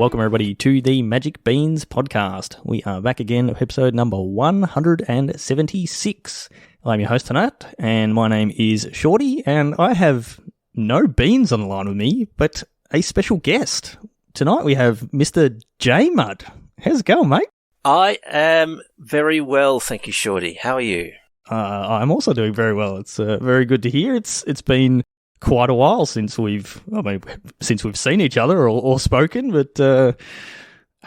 welcome everybody to the Magic Beans podcast. We are back again with episode number 176. I'm your host tonight, and my name is Shorty, and I have no beans on the line with me, but a special guest. Tonight we have Mr. JayMudd. How's it going, mate? I am very well, thank you, Shorty. How are you? I'm also doing very well. It's very good to hear. It's been quite a while since we've seen each other or spoken, but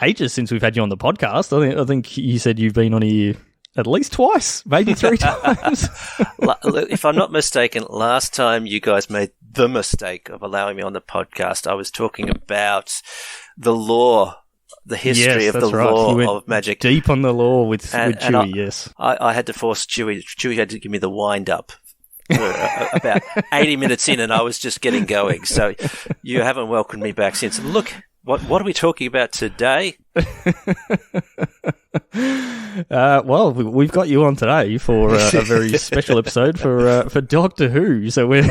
ages since we've had you on the podcast. I think you said you've been on here at least twice, maybe 3 times. If I'm not mistaken, last time you guys made the mistake of allowing me on the podcast, I was talking about the lore. The history of the lore of Magic. Deep on the lore with Chewy, yes. I had to force Chewy. Chewy had to give me the wind-up about 80 minutes in, and I was just getting going. So you haven't welcomed me back since. Look, what are we talking about today? Well, we've got you on today for a very special episode for Doctor Who. So we're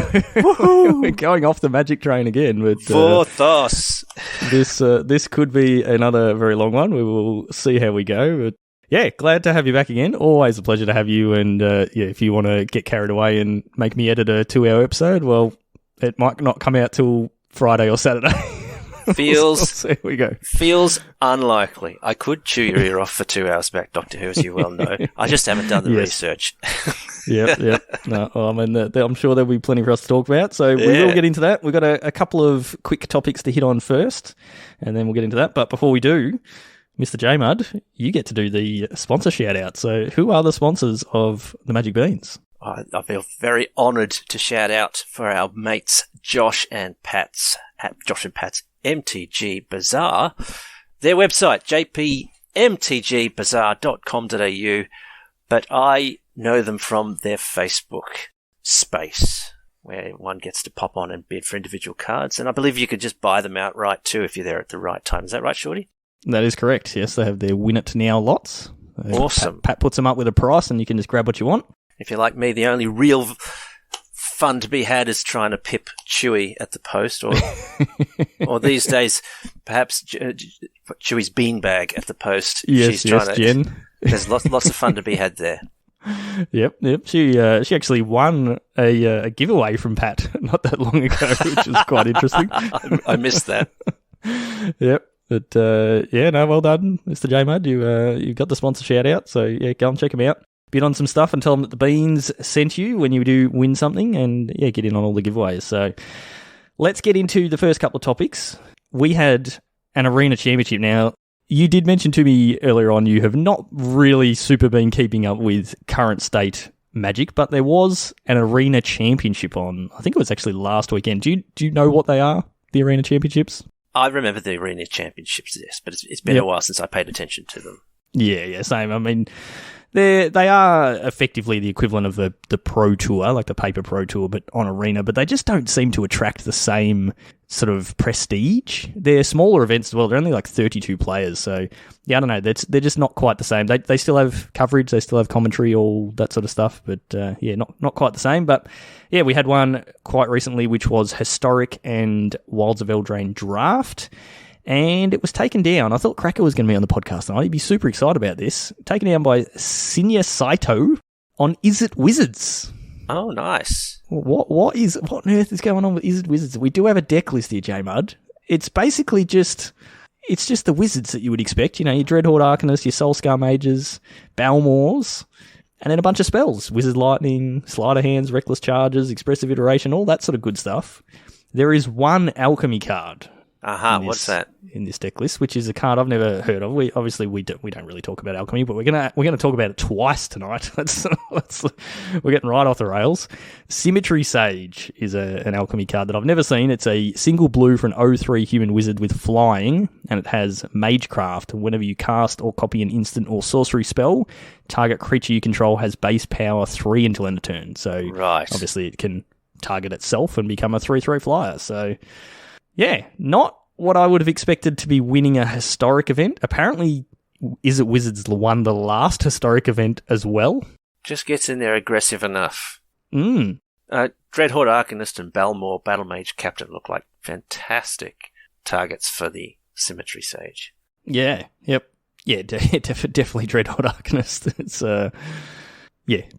going off the Magic train again. But Vorthos. This could be another very long one. We will see how we go. But yeah, glad to have you back again. Always a pleasure to have you. And if you want to get carried away and make me edit a 2-hour episode, well, it might not come out till Friday or Saturday. There we go. Feels unlikely. I could chew your ear off for 2 hours back, Doctor Who, as you well know. I just haven't done the research. Yep. No, I'm sure there'll be plenty for us to talk about, so we will get into that. We've got a couple of quick topics to hit on first, and then we'll get into that. But before we do, Mr. JayMudd, you get to do the sponsor shout-out. So who are the sponsors of the Magic Beans? I feel very honoured to shout out for our mates Josh and Pat's MTG Bazaar. Their website, jpmtgbazaar.com.au, but I know them from their Facebook space, where one gets to pop on and bid for individual cards, and I believe you could just buy them outright too if you're there at the right time. Is that right, Shorty? That is correct, yes. They have their Win It Now lots. Awesome. Pat puts them up with a price, and you can just grab what you want. If you're like me, the only real fun to be had is trying to pip Chewy at the post, or these days, perhaps Chewy's beanbag at the post. Yes, Jen. There's lots of fun to be had there. Yep. She actually won a giveaway from Pat not that long ago, which is quite interesting. I missed that. Yep. But well done, Mr. JayMudd. You got the sponsor shout out, so yeah, go and check him out. Bid on some stuff and tell them that the Beans sent you when you do win something, and yeah, get in on all the giveaways. So let's get into the first couple of topics. We had an arena championship. Now, you did mention to me earlier on you have not really super been keeping up with current state Magic, but there was an arena championship on, I think it was actually last weekend. Do you know what they are, the arena championships? I remember the arena championships, yes, but it's been a while since I paid attention to them. Yeah, same. I mean, they are effectively the equivalent of the Pro Tour, like the Paper Pro Tour, but on Arena, but they just don't seem to attract the same sort of prestige. They're smaller events as well. They're only like 32 players, so yeah, I don't know. They're just not quite the same. They still have coverage, they still have commentary, all that sort of stuff, but not quite the same. But yeah, we had one quite recently, which was Historic and Wilds of Eldraine Draft. And it was taken down. I thought Cracker was going to be on the podcast, and I'd be super excited about this. Taken down by Sinya Saito on Is It Wizards. Oh, nice. What on earth is going on with Is It Wizards? We do have a deck list here, JayMudd. It's basically just the wizards that you would expect. You know, your Dreadhorde Arcanists, your Soulscar Mages, Balmors, and then a bunch of spells. Wizard Lightning, Sleight of Hands, Reckless Charges, Expressive Iteration, all that sort of good stuff. There is one Alchemy card. What's that? In this deck list, which is a card I've never heard of. We don't really talk about alchemy, but we're gonna talk about it twice tonight. We're getting right off the rails. Symmetry Sage is an alchemy card that I've never seen. It's a single blue for an 0/3 human wizard with flying, and it has Magecraft. Whenever you cast or copy an instant or sorcery spell, target creature you control has base power 3 until end of turn. So obviously it can target itself and become a 3/3 flyer. So yeah, not what I would have expected to be winning a historic event. Apparently, Is It Wizards won the last historic event as well? Just gets in there aggressive enough. Mm. Dreadhorde Arcanist and Balmor Battlemage Captain look like fantastic targets for the Symmetry Sage. Yeah, yep. Yeah, definitely Dreadhorde Arcanist. It's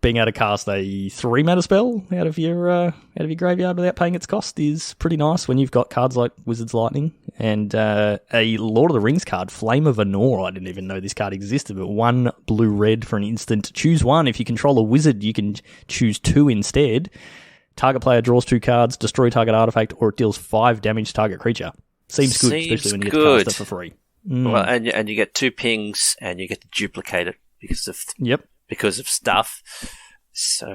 being able to cast a 3-mana spell out of your graveyard without paying its cost is pretty nice when you've got cards like Wizard's Lightning and a Lord of the Rings card, Flame of Anor. I didn't even know this card existed, but 1 blue-red for an instant. Choose 1. If you control a wizard, you can choose 2 instead. Target player draws 2 cards, destroy target artifact, or it deals 5 damage to target creature. Seems good, especially when you get to cast it for free. Well, and you get 2 pings, and you get to duplicate it because of stuff. So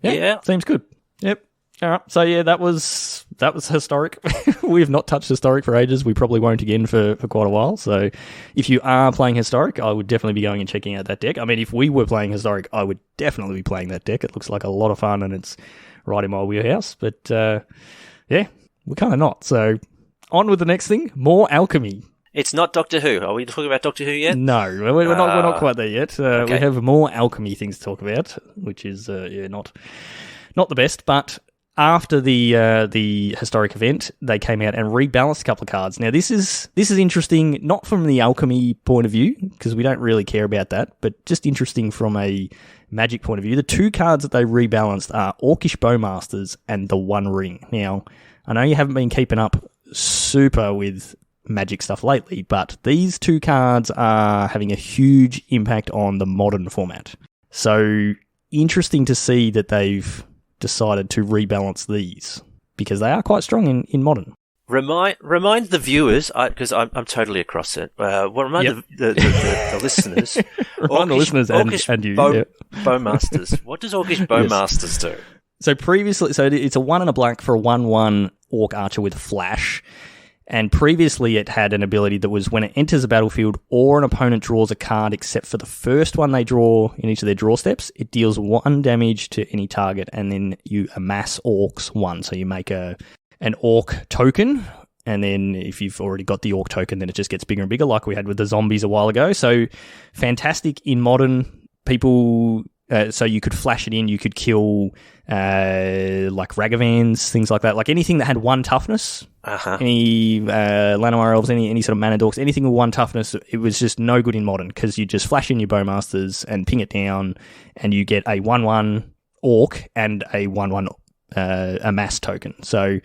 yeah, seems good. Yep. All right. So yeah, that was historic. We've not touched historic for ages. We probably won't again for quite a while. So if you are playing historic, I would definitely be going and checking out that deck. I mean, if we were playing historic, I would definitely be playing that deck. It looks like a lot of fun and it's right in my wheelhouse. But yeah, we're kind of not. So on with the next thing. More alchemy. It's not Doctor Who. Are we talking about Doctor Who yet? No, we're not quite there yet. Okay. We have more alchemy things to talk about, which is not the best. But after the historic event, they came out and rebalanced a couple of cards. Now this is interesting, not from the alchemy point of view because we don't really care about that, but just interesting from a Magic point of view. The 2 cards that they rebalanced are Orcish Bowmasters and the One Ring. Now I know you haven't been keeping up super with Magic stuff lately, but these 2 cards are having a huge impact on the Modern format. So interesting to see that they've decided to rebalance these because they are quite strong in Modern. Remind the viewers, because I'm totally across it. Remind the listeners. Remind the listeners and you. Bowmasters. What does Orcish Bowmasters do? So previously, it's a 1 and a black for a 1/1 Orc Archer with Flash. And previously it had an ability that was when it enters a battlefield or an opponent draws a card except for the first one they draw in each of their draw steps, it deals 1 damage to any target and then you amass Orcs 1. So you make an Orc token and then if you've already got the Orc token then it just gets bigger and bigger like we had with the zombies a while ago. So fantastic in Modern. People... so you could flash it in, you could kill like Ragavans, things like that. Like anything that had 1 toughness, any Llanowar Elves, any sort of Mana Dorks, anything with 1 toughness, it was just no good in Modern because you just flash in your Bowmasters and ping it down and you get a 1/1 Orc and a 1/1 Amass token. So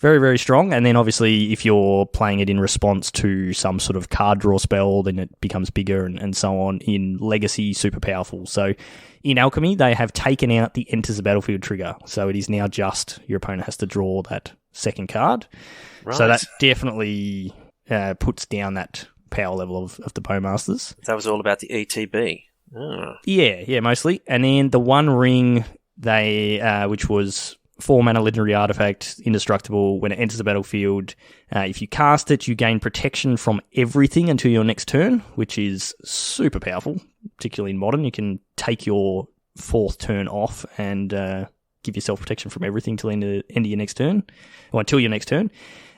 very, very strong. And then obviously if you're playing it in response to some sort of card draw spell, then it becomes bigger and so on. In Legacy, super powerful. So in Alchemy, they have taken out the enters the battlefield trigger. So it is now just your opponent has to draw that second card. Right. So that definitely puts down that power level of the Bowmasters. That was all about the ETB. Oh. Yeah, mostly. And then the One Ring, which was 4-mana legendary artifact, indestructible. When it enters the battlefield, if you cast it, you gain protection from everything until your next turn, which is super powerful, particularly in Modern. You can take your 4th turn off and give yourself protection from everything till the end of your next turn, or until your next turn.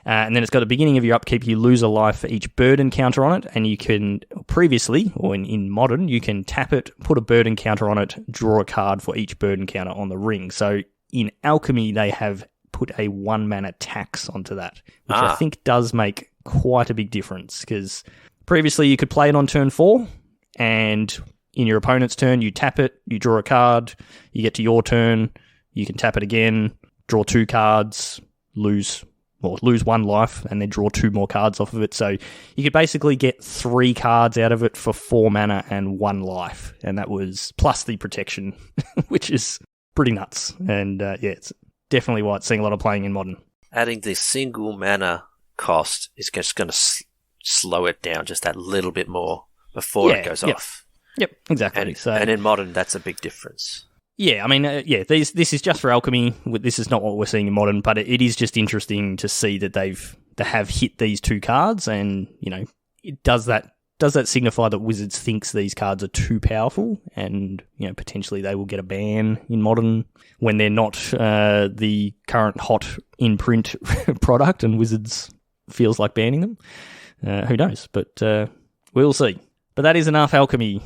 And then it's got the beginning of your upkeep, you lose a life for each burden counter on it, and you can, previously, or in Modern, you can tap it, put a burden counter on it, draw a card for each burden counter on the ring. So in Alchemy, they have put a 1-mana tax onto that, which I think does make quite a big difference, because previously you could play it on turn 4, and in your opponent's turn, you tap it, you draw a card, you get to your turn, you can tap it again, draw 2 cards, lose 1 life, and then draw 2 more cards off of it. So you could basically get 3 cards out of it for 4 mana and 1 life, and that was plus the protection, which is pretty nuts. And it's definitely why it's seeing a lot of playing in Modern. Adding the single mana cost is just going to slow it down just that little bit more before it goes off. Yep, exactly. And in Modern, that's a big difference. Yeah, I mean, this is just for Alchemy. This is not what we're seeing in Modern, but it is just interesting to see that they have hit these 2 cards, and does that signify that Wizards thinks these cards are too powerful, and potentially they will get a ban in Modern when they're not the current hot in print product, and Wizards feels like banning them. Who knows? But we'll see. But that is enough Alchemy.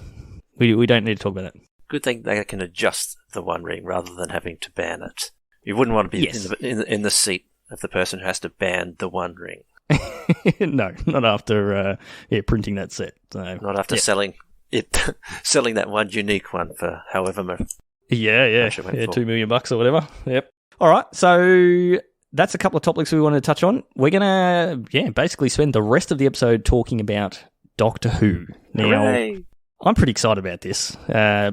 We don't need to talk about it. Good thing they can adjust the One Ring rather than having to ban it. You wouldn't want to be in the seat of the person who has to ban the One Ring. No, not after printing that set. So, Not after selling that one unique one for however much. Yeah, $2 million or whatever. Yep. All right, so that's a couple of topics we wanted to touch on. We're gonna basically spend the rest of the episode talking about Doctor Who. Now, Hooray. I'm pretty excited about this.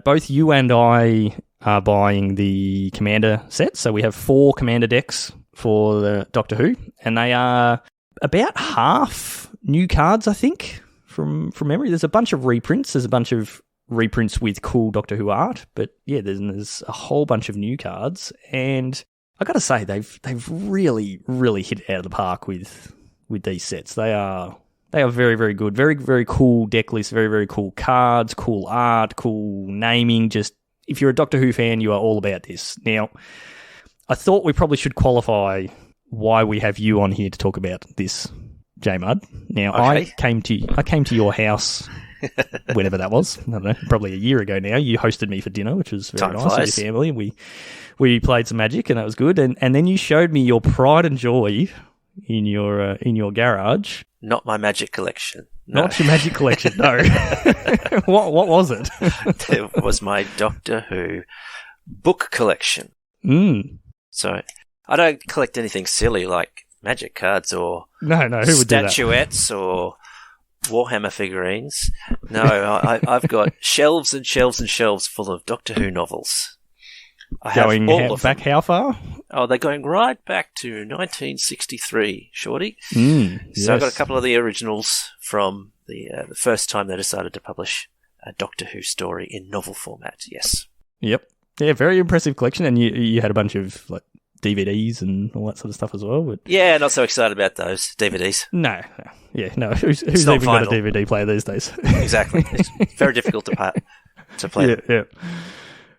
Both you and I are buying the Commander set, so we have 4 Commander decks for the Doctor Who, and they are about half new cards, I think, from memory. There's a bunch of reprints. There's a bunch of reprints with cool Doctor Who art, but yeah, there's a whole bunch of new cards, and I got to say they've really, really hit it out of the park with these sets. They are very, very good. Very, very cool deck list. Very, very cool cards, cool art, cool naming. Just, if you're a Doctor Who fan, you are all about this. Now, I thought we probably should qualify why we have you on here to talk about this, JayMudd. Now, okay. I came to your house whenever that was. I don't know, probably a year ago now. You hosted me for dinner, which was very nice with your family. We played some Magic, and that was good. And then you showed me your pride and joy in your garage. Not my Magic collection. No. Not your Magic collection, no. What was it? It was my Doctor Who book collection. So I don't collect anything silly like Magic cards or who would do that? Statuettes or Warhammer figurines. No, I've got shelves and shelves and shelves full of Doctor Who novels. Going back how far? Oh, they're going right back to 1963, Shorty. Yes. So I've got a couple of the originals from the first time they decided to publish a Doctor Who story in novel format, yes. Yep. Yeah, very impressive collection, and you had a bunch of like DVDs and all that sort of stuff as well. But yeah, not so excited about those DVDs. No. Who's even got a DVD player these days? Exactly. It's very difficult to play. Yeah.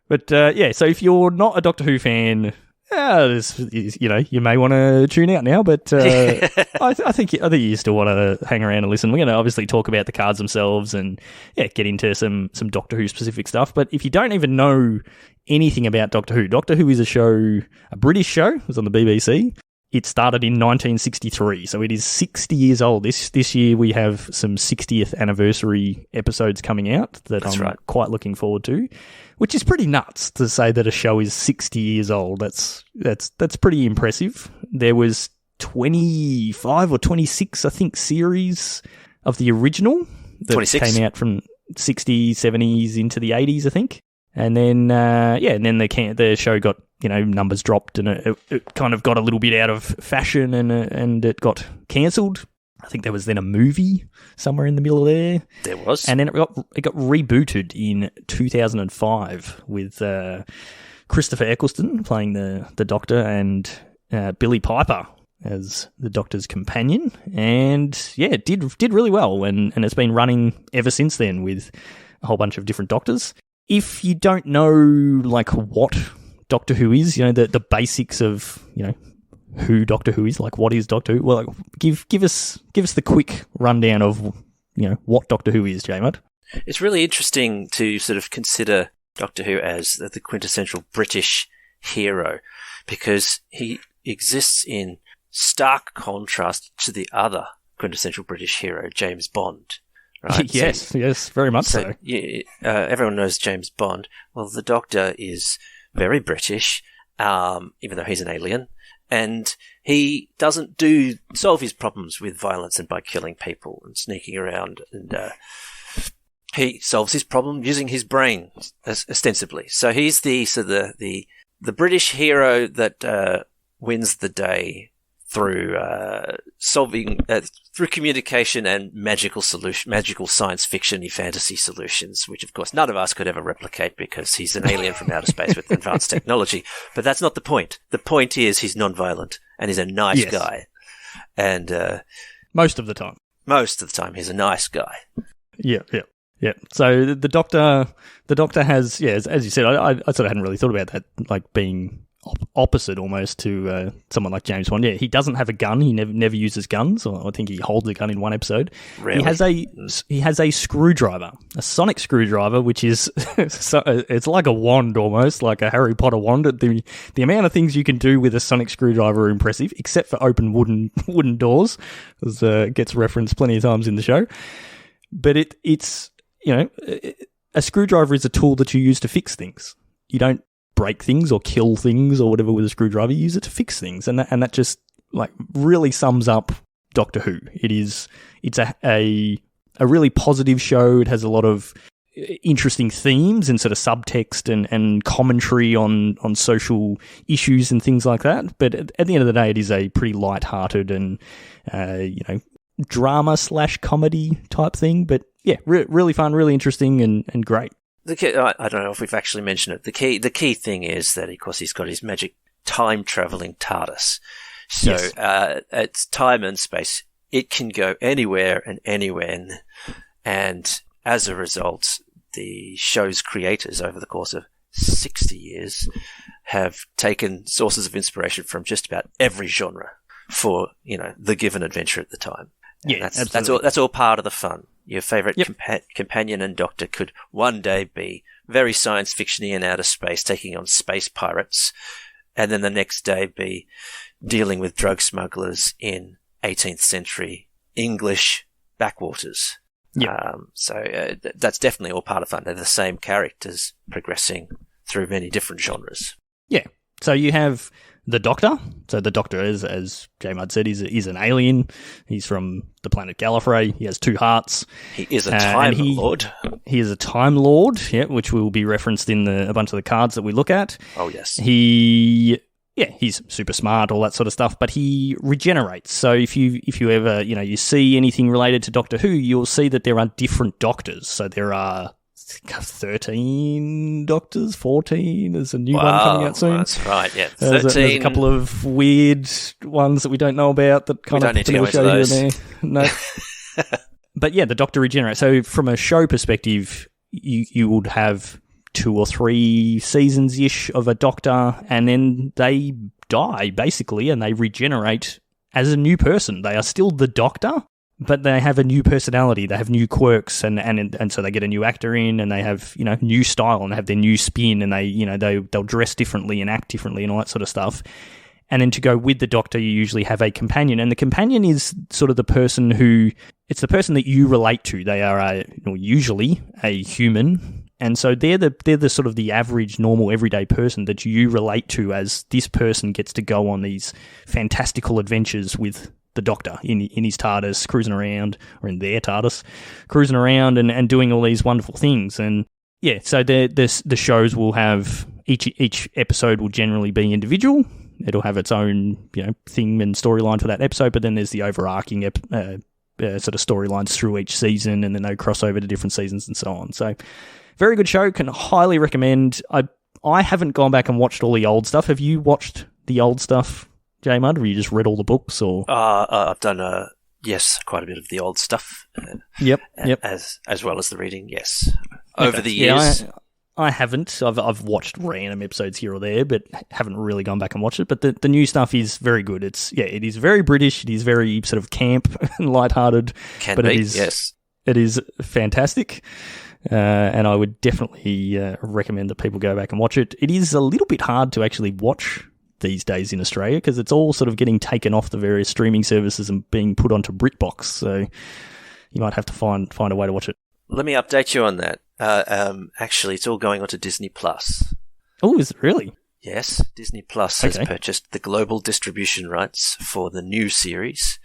But so if you're not a Doctor Who fan, you may want to tune out now. But I think you still want to hang around and listen. We're going to obviously talk about the cards themselves and get into some Doctor Who specific stuff. But if you don't even know anything about Doctor Who is a British show. It was on the BBC. It started in 1963, so it is 60 years old. This year we have some 60th anniversary episodes coming out that I'm quite looking forward to, which is pretty nuts to say that a show is 60 years old. That's pretty impressive. There was 25 or 26, I think, series of the original that 26. Came out from 60s, 70s into the 80s, I think. And then, the show got, numbers dropped, and it kind of got a little bit out of fashion, and it got cancelled. I think there was then a movie somewhere in the middle there. There was, and then it got rebooted in 2005 with Christopher Eccleston playing the Doctor and Billy Piper as the Doctor's companion, and it did really well, and it's been running ever since then with a whole bunch of different Doctors. If you don't know, like, what Doctor Who is, the basics of, who Doctor Who is, like, what is Doctor Who? Well, give us the quick rundown of, what Doctor Who is, JayMudd. It's really interesting to sort of consider Doctor Who as the quintessential British hero, because he exists in stark contrast to the other quintessential British hero, James Bond. Right? Yes, very much so. Everyone knows James Bond. Well, the Doctor is very British, even though he's an alien, and he doesn't solve his problems with violence and by killing people and sneaking around, and he solves his problem using his brain, ostensibly. So he's the British hero that wins the day through solving through communication and magical science fiction-y fantasy solutions, which of course none of us could ever replicate because he's an alien from outer space with advanced technology. But that's not the point. The point is he's non-violent and he's a nice guy. And most of the time he's a nice guy. Yeah. So the Doctor has, as you said, I sort of hadn't really thought about that, like being opposite almost to someone like James Bond. Yeah, he doesn't have a gun. He never uses guns. Or I think he holds a gun in one episode. Really? He has a screwdriver, a sonic screwdriver, which is it's like a wand almost, like a Harry Potter wand. The amount of things you can do with a sonic screwdriver are impressive, except for open wooden doors, as gets referenced plenty of times in the show. But it's a screwdriver is a tool that you use to fix things. You don't break things or kill things or whatever with a screwdriver. You use it to fix things, and that just like really sums up Doctor Who. It's a really positive show. It has a lot of interesting themes and sort of subtext and commentary on social issues and things like that. But at the end of the day, it is a pretty light-hearted and drama / comedy type thing. But yeah, really fun, really interesting, and great. The key, I don't know if we've actually mentioned it. The key thing is that, of course, he's got his magic time-traveling TARDIS. So Yes. It's time and space. It can go anywhere and anywhere. And as a result, the show's creators over the course of 60 years have taken sources of inspiration from just about every genre for, the given adventure at the time. And Yeah, that's all part of the fun. Your favourite companion and doctor could one day be very science fiction-y in outer space, taking on space pirates, and then the next day be dealing with drug smugglers in 18th century English backwaters. Yeah. That's definitely all part of fun. They're the same characters progressing through many different genres. Yeah. So you have the Doctor. So the Doctor is, as JayMudd said, is an alien. He's from the planet Gallifrey. He has two hearts. He is a Time Lord. He is a Time Lord, yeah, which will be referenced in a bunch of the cards that we look at. Oh, yes. He's super smart, all that sort of stuff, but he regenerates. So if you ever, you see anything related to Doctor Who, you'll see that there are different Doctors. So there are 13 Doctors, 14. There's a new one coming out soon. That's right, yeah. 13. There's a couple of weird ones that we don't know about that kind of need to go into those. Here and there. No. But yeah, the Doctor regenerates. So from a show perspective, you would have 2 or 3 seasons-ish of a Doctor, and then they die, basically, and they regenerate as a new person. They are still the Doctor, but they have a new personality. They have new quirks, and so they get a new actor in, and they have new style, and they have their new spin, and they'll dress differently and act differently and all that sort of stuff. And then to go with the Doctor, you usually have a companion, and the companion is sort of the person it's the person that you relate to. They are usually a human. And so they're the sort of the average, normal, everyday person that you relate to, as this person gets to go on these fantastical adventures with the Doctor in his TARDIS, cruising around, or in their TARDIS, cruising around and doing all these wonderful things. And yeah, so the shows will have each episode will generally be individual. It'll have its own theme and storyline for that episode, but then there's the overarching sort of storylines through each season, and then they cross over to different seasons and so on. So very good show. Can highly recommend. I haven't gone back and watched all the old stuff. Have you watched the old stuff, JayMudd, or you just read all the books? Or I've done quite a bit of the old stuff. Yep. As well as the reading. Yes, over the years. Yeah, I haven't. I've watched random episodes here or there, but haven't really gone back and watched it. But the new stuff is very good. It is very British. It is very sort of camp and lighthearted. It is fantastic. And I would definitely recommend that people go back and watch it. It is a little bit hard to actually watch these days in Australia because it's all sort of getting taken off the various streaming services and being put onto BritBox. So you might have to find a way to watch it. Let me update you on that. Actually, it's all going onto Disney Plus. Oh, is it really? Yes, Disney Plus has purchased the global distribution rights for the new series,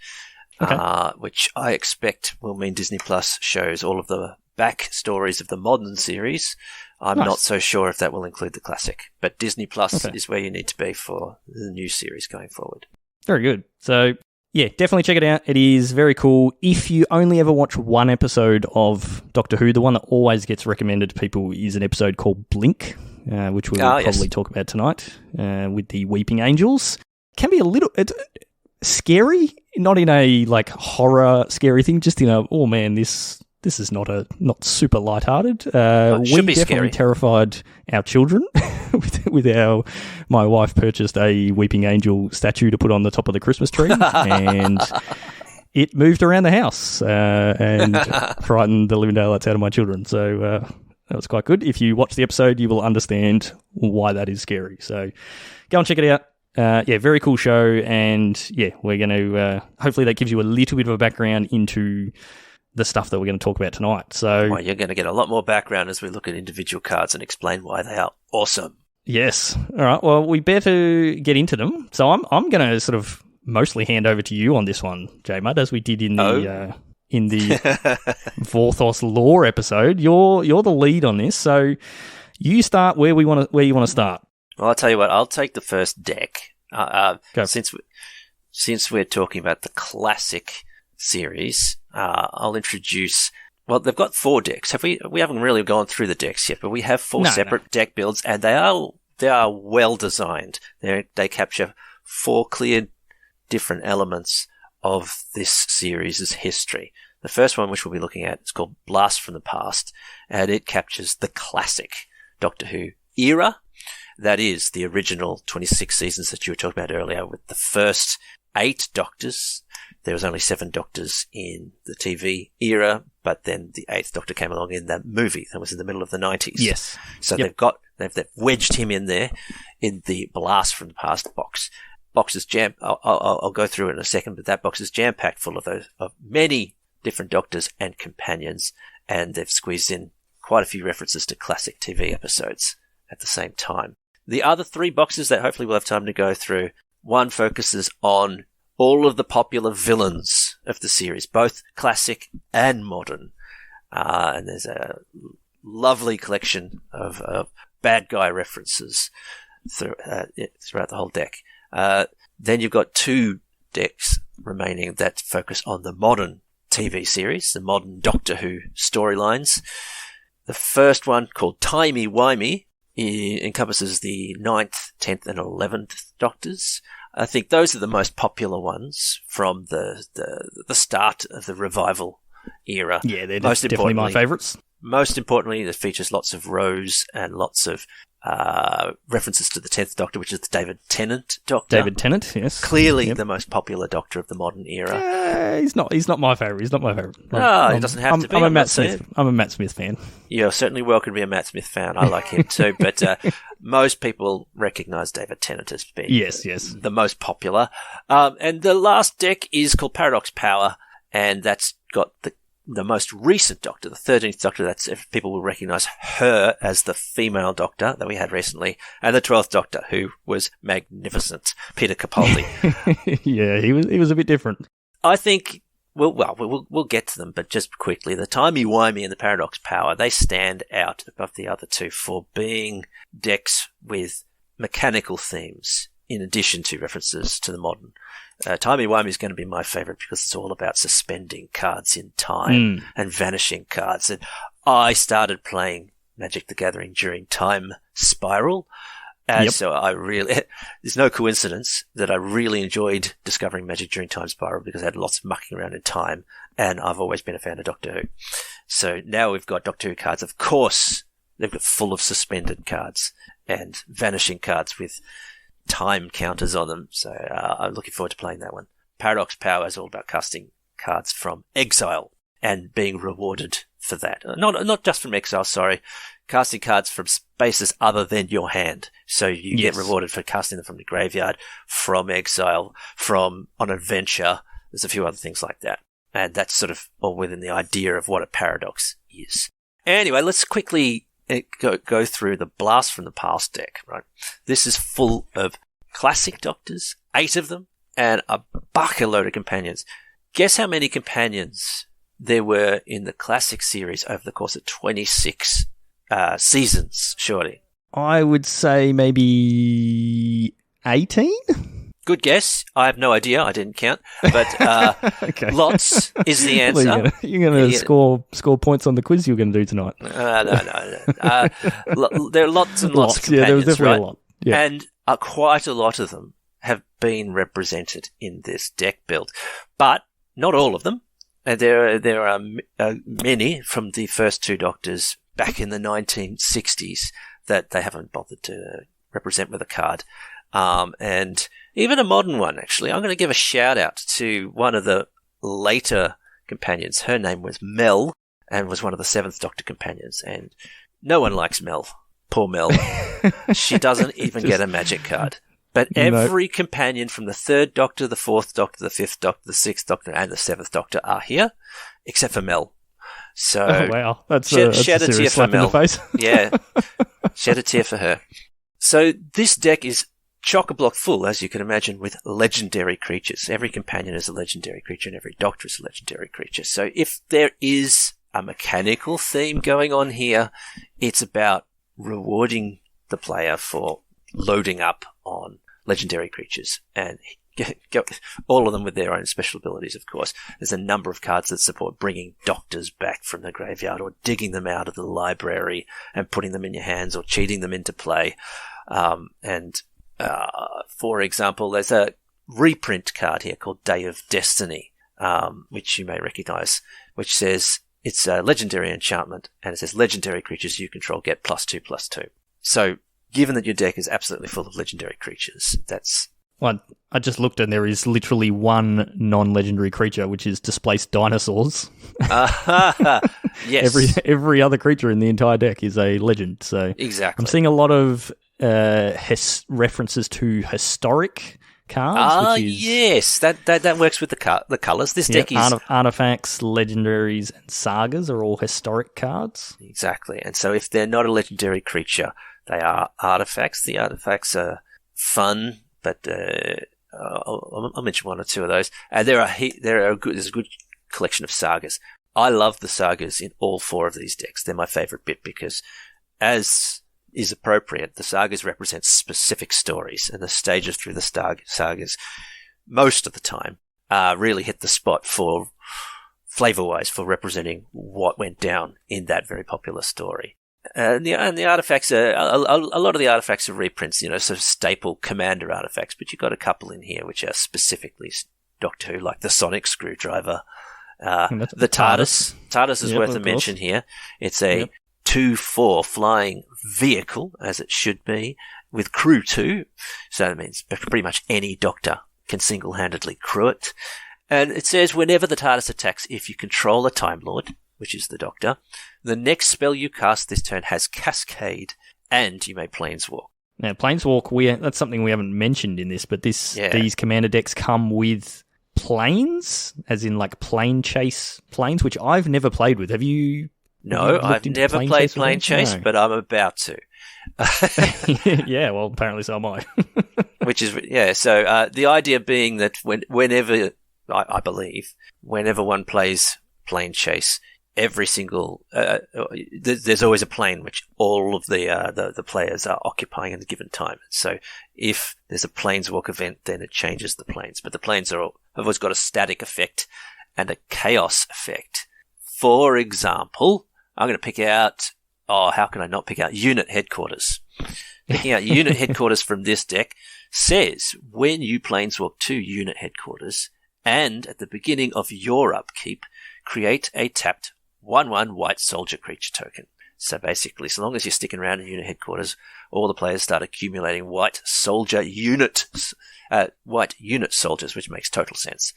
which I expect will mean Disney Plus shows all of the back stories of the modern series. I'm not so sure if that will include the classic, but Disney Plus is where you need to be for the new series going forward. Very good. So yeah, definitely check it out. It is very cool. If you only ever watch one episode of Doctor Who, the one that always gets recommended to people is an episode called Blink, which we will probably talk about tonight, with the Weeping Angels. Can be a little scary, not in a like horror scary thing, just in a this is not super lighthearted. We definitely terrified our children with my wife purchased a Weeping Angel statue to put on the top of the Christmas tree, and it moved around the house and frightened the living daylights out of my children. So that was quite good. If you watch the episode, you will understand why that is scary. So go and check it out. Very cool show. And we're going to, hopefully that gives you a little bit of a background into the stuff that we're going to talk about tonight. So well, you're going to get a lot more background as we look at individual cards and explain why they are awesome. Yes. All right. Well, we better get into them. So I'm going to sort of mostly hand over to you on this one, JayMudd, as we did in the Vorthos lore episode. You're the lead on this, so you start where you want to start. Well, I'll tell you what. I'll take the first deck. Since we're talking about the classic series, I'll introduce. Well, they've got 4 decks. We haven't really gone through the decks yet, but we have 4 separate deck builds, and they are well designed. They capture 4 clear different elements of this series' history. The first one, which we'll be looking at, is called Blast from the Past, and it captures the classic Doctor Who era. That is the original 26 seasons that you were talking about earlier, with the first 8 Doctors. There was only 7 Doctors in the TV era, but then the 8th Doctor came along in that movie that was in the middle of the 90s. Yes. So they've wedged him in there in the Blast from the Past box. Box is I'll go through it in a second, but that box is jam-packed full of many different Doctors and companions, and they've squeezed in quite a few references to classic TV episodes at the same time. The other 3 boxes that hopefully we'll have time to go through, one focuses on all of the popular villains of the series, both classic and modern, and there's a lovely collection of bad guy references throughout the whole deck. Then you've got 2 decks remaining that focus on the modern TV series, the modern Doctor Who storylines. The first one, called Timey Wimey, encompasses the 9th, 10th and 11th Doctors. I think those are the most popular ones from the start of the revival era. Yeah, they're definitely my favourites. Most importantly, it features lots of Rose and lots of references to the 10th Doctor, which is the David Tennant Doctor. David Tennant, yes. Clearly the most popular Doctor of the modern era. He's not my favourite. He's not my favourite. No, he doesn't have to be. I'm a Matt Smith fan. You're certainly welcome to be a Matt Smith fan. I like him too. But most people recognise David Tennant as being the most popular. And the last deck is called Paradox Power, and that's got the most recent Doctor, the 13th Doctor. That's if people will recognise her as the female Doctor that we had recently, and the 12th Doctor, who was magnificent, Peter Capaldi. Yeah, he was a bit different. I think we'll get to them, but just quickly, the Timey Wimey and the Paradox Power, they stand out above the other 2 for being decks with mechanical themes in addition to references to the modern. Timey Wimey is going to be my favourite because it's all about suspending cards in time and vanishing cards. And I started playing Magic the Gathering during Time Spiral. So there's no coincidence that I really enjoyed discovering Magic during Time Spiral because I had lots of mucking around in time, and I've always been a fan of Doctor Who. So now we've got Doctor Who cards. Of course, they've got full of suspended cards and vanishing cards with time counters on them, so I'm looking forward to playing that one. Paradox Power is all about casting cards from exile and being rewarded for that. Not just from exile, casting cards from spaces other than your hand. So you get rewarded for casting them from the graveyard, from exile, from on adventure. There's a few other things like that. And that's sort of all within the idea of what a paradox is. Anyway, let's quickly go through the Blast from the Past deck, right? This is full of classic Doctors, 8 of them, and a bucket load of companions. Guess how many companions there were in the classic series over the course of 26 seasons, Shorty? I would say maybe 18? Good guess. I have no idea. I didn't count. But okay. Lots is the answer. Well, you're going to score points on the quiz you're going to do tonight. No. There are lots and lots of companions, yeah, there was definitely a lot. Yeah. And quite a lot of them have been represented in this deck build. But not all of them. There are many from the first 2 Doctors back in the 1960s that they haven't bothered to represent with a card. And even a modern one, actually. I'm going to give a shout out to one of the later companions. Her name was Mel and was one of the 7th Doctor companions. And no one likes Mel. Poor Mel. She doesn't even get a magic card. But every companion from the 3rd Doctor, the 4th Doctor, the 5th Doctor, the 6th Doctor, and the 7th Doctor are here, except for Mel. So, wow. That's shed a a tear serious for slap in the Mel. face. Yeah. Shed a tear for her. So this deck is chock-a-block full, as you can imagine, with legendary creatures. Every companion is a legendary creature and every doctor is a legendary creature. So if there is a mechanical theme going on here, it's about rewarding the player for loading up on legendary creatures and all of them with their own special abilities, of course. There's a number of cards that support bringing doctors back from the graveyard or digging them out of the library and putting them in your hands or cheating them into play. For example, there's a reprint card here called Day of Destiny, which you may recognize, which says it's a legendary enchantment, and it says legendary creatures you control get +2/+2. So, given that your deck is absolutely full of legendary creatures, that's... Well, I just looked and there is literally one non-legendary creature, which is displaced dinosaurs. Yes. Every other creature in the entire deck is a legend. So exactly. I'm seeing a lot of references to historic cards. Yes, that works with the colours. This deck is... Artifacts, legendaries, and sagas are all historic cards. Exactly. And so if they're not a legendary creature, they are artifacts. The artifacts are fun, but I'll mention one or two of those. And there's a good collection of sagas. I love the sagas in all 4 of these decks. They're my favourite bit because, as is appropriate, the sagas represent specific stories, and the stages through the sagas, most of the time, really hit the spot for flavour-wise for representing what went down in that very popular story. And the artifacts are a lot of the artifacts are reprints, sort of staple commander artifacts, but you've got a couple in here which are specifically Doctor Who, like the sonic screwdriver, the TARDIS. TARDIS is worth a mention here. It's a 2/4 flying vehicle, as it should be, with crew 2. So that means pretty much any Doctor can single-handedly crew it. And it says whenever the TARDIS attacks, if you control a Time Lord, which is the Doctor, the next spell you cast this turn has Cascade, and you may Planeswalk. Now, Planeswalk, that's something we haven't mentioned in this, but these commander decks come with planes, as in like plane chase planes, which I've never played with. Have you? No, I've never played Plane Chase, but I'm about to. Yeah, well, apparently so am I. Which is, so the idea being that whenever, I believe, whenever one plays Plane Chase, every single, there's always a plane which all of the players are occupying at a given time. So if there's a Planeswalk event, then it changes the planes. But the planes have always got a static effect and a chaos effect. For example, I'm going to pick out, how can I not pick out Unit Headquarters? Picking out Unit Headquarters from this deck says when you Planeswalk to Unit Headquarters and at the beginning of your upkeep, create a tapped 1/1 white soldier creature token. So basically, so long as you're sticking around in Unit Headquarters, all the players start accumulating white unit soldiers, which makes total sense.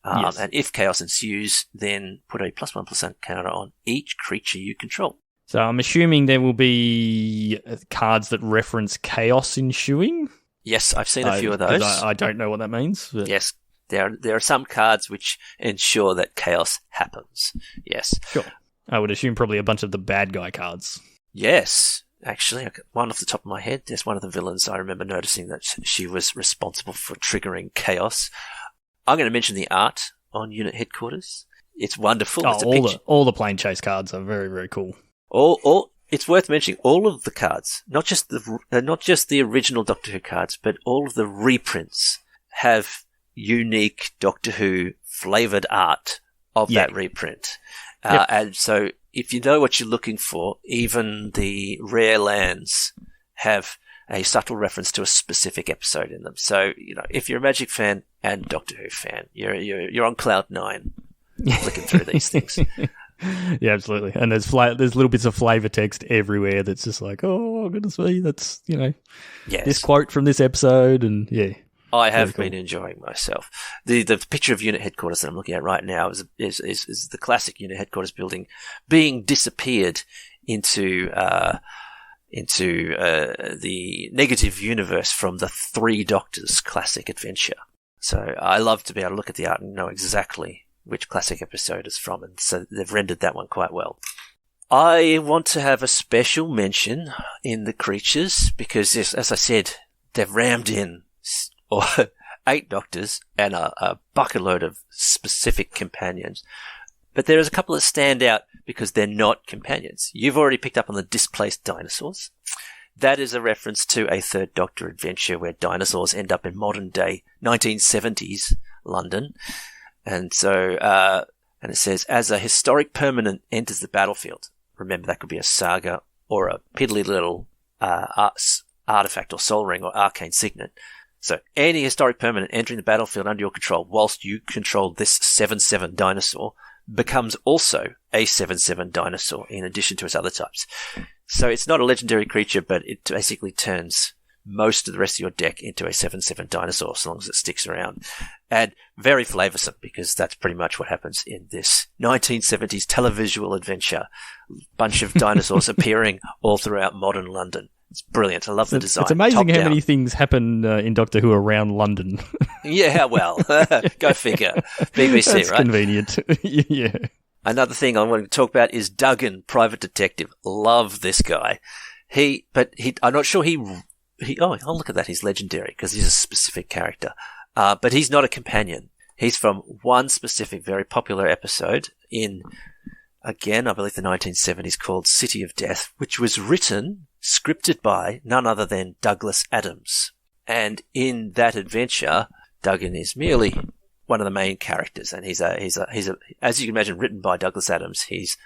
Yes. And if chaos ensues, then put a +1% counter on each creature you control. So I'm assuming there will be cards that reference chaos ensuing? Yes, I've seen a few of those. I don't know what that means. But... Yes, there are some cards which ensure that chaos happens. Yes. Sure. I would assume probably a bunch of the bad guy cards. Yes. Actually, one off the top of my head, there's one of the villains I remember noticing that she was responsible for triggering chaos. I'm going to mention the art on Unit Headquarters. It's wonderful. All the plane chase cards are very, very cool. It's worth mentioning all of the cards, not just the original Doctor Who cards, but all of the reprints have unique Doctor Who flavoured art of that reprint. And so if you know what you're looking for, even the rare lands have a subtle reference to a specific episode in them. So, if you're a Magic fan and Doctor Who fan, you're on cloud 9 flicking through these things. Yeah, absolutely. And there's little bits of flavor text everywhere that's just like, oh, goodness me, that's, Yes. this quote from this episode, and yeah. I have been enjoying myself. The picture of unit headquarters that I'm looking at right now is the classic unit headquarters building being disappeared into the negative universe from the Three Doctors classic adventure. So I love to be able to look at the art and know exactly which classic episode it's from, and so they've rendered that one quite well. I want to have a special mention in the creatures because, as I said, they've rammed in 8 doctors and a bucket load of specific companions. But there is a couple that stand out because they're not companions. You've already picked up on the displaced dinosaurs. That is a reference to a Third Doctor adventure where dinosaurs end up in modern day 1970s London. And so, and it says, as a historic permanent enters the battlefield, remember that could be a saga or a piddly little artifact or soul ring or arcane signet. So any historic permanent entering the battlefield under your control whilst you control this 7/7 dinosaur becomes also a 7/7 dinosaur in addition to its other types. So it's not a legendary creature, but it basically turns most of the rest of your deck into a 7/7 dinosaur as long as it sticks around. And very flavoursome because that's pretty much what happens in this 1970s televisual adventure. Bunch of dinosaurs appearing all throughout modern London. It's brilliant. I love the design. It's amazing how many things happen in Doctor Who around London. Yeah, well, go figure. BBC, That's right? Convenient. Yeah. Another thing I want to talk about is Duggan, private detective. Love this guy. I'm not sure oh, look at that. He's legendary because he's a specific character. But he's not a companion. He's from one specific, very popular episode in, again, I believe the 1970s called City of Death, which was scripted by none other than Douglas Adams. And in that adventure, Duggan is merely one of the main characters, and he's as you can imagine, written by Douglas Adams. He's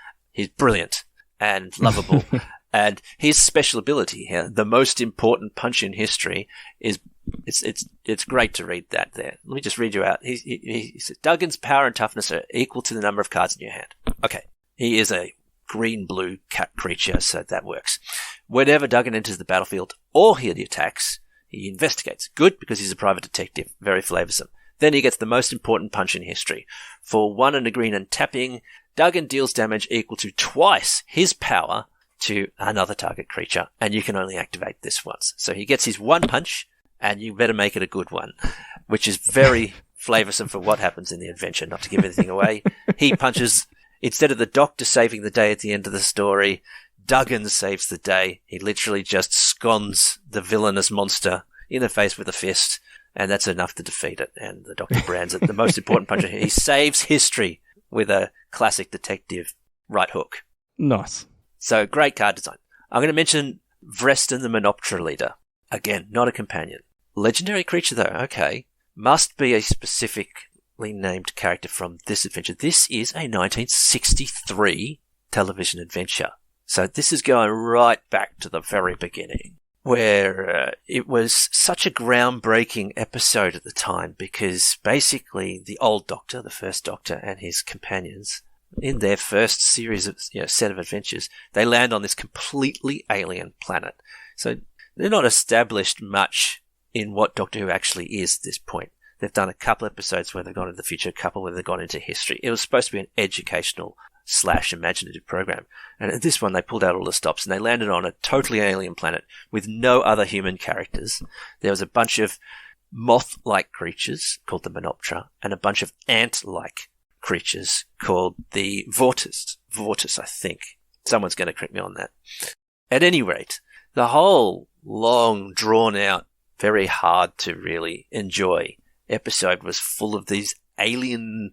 brilliant and lovable, and his special ability, the most important punch in history, is it's great to read that there. Let me just read you out. He says Duggan's power and toughness are equal to the number of cards in your hand. Okay, he is a green-blue cat creature, so that works. Whenever Duggan enters the battlefield or he attacks, he investigates. Good, because he's a private detective. Very flavoursome. Then he gets the most important punch in history. For 1 and a green and tapping, Duggan deals damage equal to twice his power to another target creature, and you can only activate this once. So he gets his one punch, and you better make it a good one, which is very flavoursome for what happens in the adventure, not to give anything away. He punches... Instead of the Doctor saving the day at the end of the story, Duggan saves the day. He literally just scones the villainous monster in the face with a fist, and that's enough to defeat it. And the Doctor brands it the most important punch. He saves history with a classic detective right hook. Nice. So great card design. I'm going to mention Vreston, the Menoptera leader. Again, not a companion. Legendary creature though. Okay. Must be a specific named character from this adventure. This is a 1963 television adventure. So this is going right back to the very beginning, where it was such a groundbreaking episode at the time because basically the old Doctor, the first Doctor, and his companions, in their first series of set of adventures, they land on this completely alien planet. So they're not established much in what Doctor Who actually is at this point. They've done a couple episodes where they've gone into the future, a couple where they've gone into history. It was supposed to be an educational / imaginative program. And at this one, they pulled out all the stops and they landed on a totally alien planet with no other human characters. There was a bunch of moth-like creatures called the Menoptera and a bunch of ant-like creatures called the Vortis, I think. Someone's going to correct me on that. At any rate, the whole long, drawn-out, very hard to really enjoy episode was full of these alien,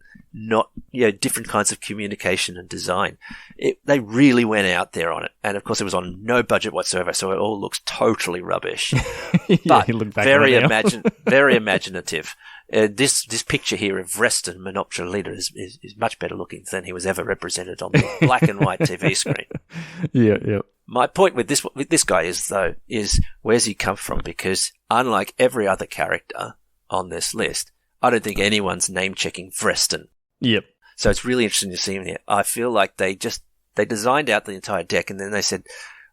different kinds of communication and design. They really went out there on it. And of course it was on no budget whatsoever, so it all looks totally rubbish. But very imaginative. This picture here of Vreston, Menoptera leader, is much better looking than he was ever represented on the black and white TV screen. Yeah. My point with this guy is where's he come from? Because unlike every other character on this list, I don't think anyone's name-checking Vreston. Yep. So it's really interesting to see them here. I feel like they designed out the entire deck, and then they said,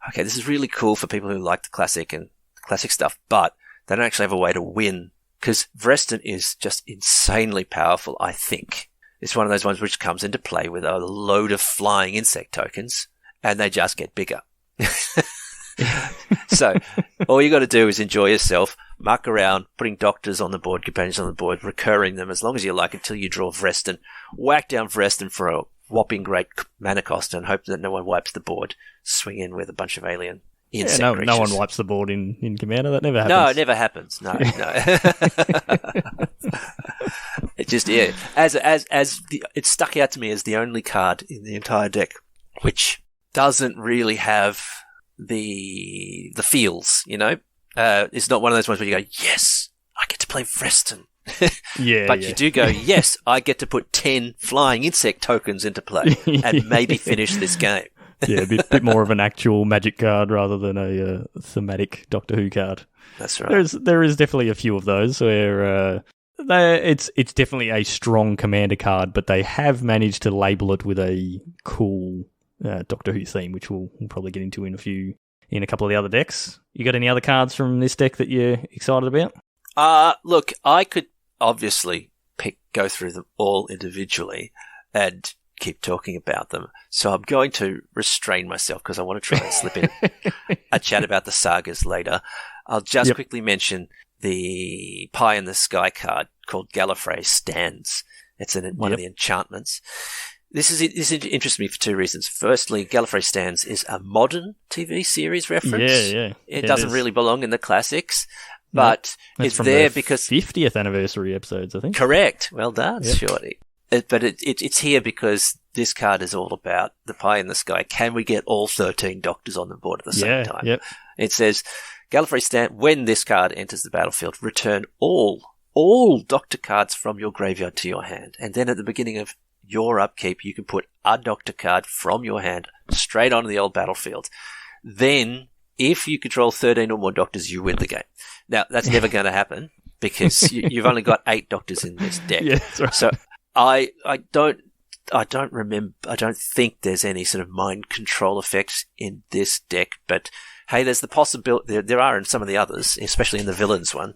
okay, this is really cool for people who like the classic and classic stuff, but they don't actually have a way to win, because Vreston is just insanely powerful, I think. It's one of those ones which comes into play with a load of flying insect tokens, and they just get bigger. So all you got to do is enjoy yourself, muck around, putting doctors on the board, companions on the board, recurring them as long as you like until you draw Vreston, whack down Vreston for a whopping great mana cost, and hope that no one wipes the board, swing in with a bunch of alien insect creatures. No one wipes the board in Commander. That never happens. No, it never happens. No. It just, yeah, it stuck out to me as the only card in the entire deck which doesn't really have the feels, you know? It's not one of those ones where you go, yes, I get to play Vreston. But you do go, yes, I get to put 10 flying insect tokens into play and maybe finish this game. Yeah, a bit more of an actual Magic card rather than a thematic Doctor Who card. That's right. There is definitely a few of those where it's definitely a strong Commander card, but they have managed to label it with a cool Doctor Who theme, which we'll probably get into in a couple of the other decks. You got any other cards from this deck that you're excited about? Look, I could obviously go through them all individually and keep talking about them. So I'm going to restrain myself because I want to try and slip in a chat about the sagas later. I'll just quickly mention the Pie in the Sky card called Gallifrey Stands. It's one of the enchantments. This interests me for two reasons. Firstly, Gallifrey Stands is a modern TV series reference. Yeah. It doesn't really belong in the classics, but it's there because 50th anniversary episodes, I think. Correct. Well done, Shorty. But it's here because this card is all about the Pie in the Sky. Can we get all 13 Doctors on the board at the same time? Yep. It says, Gallifrey Stand, when this card enters the battlefield, return all Doctor cards from your graveyard to your hand. And then at the beginning of your upkeep, you can put a Doctor card from your hand straight onto the old battlefield. Then, if you control 13 or more Doctors, you win the game. Now, that's never going to happen because you've only got 8 Doctors in this deck. Yeah, that's right. So I don't think there's any sort of mind control effects in this deck, but hey, there's the possibility, there are in some of the others, especially in the villains one.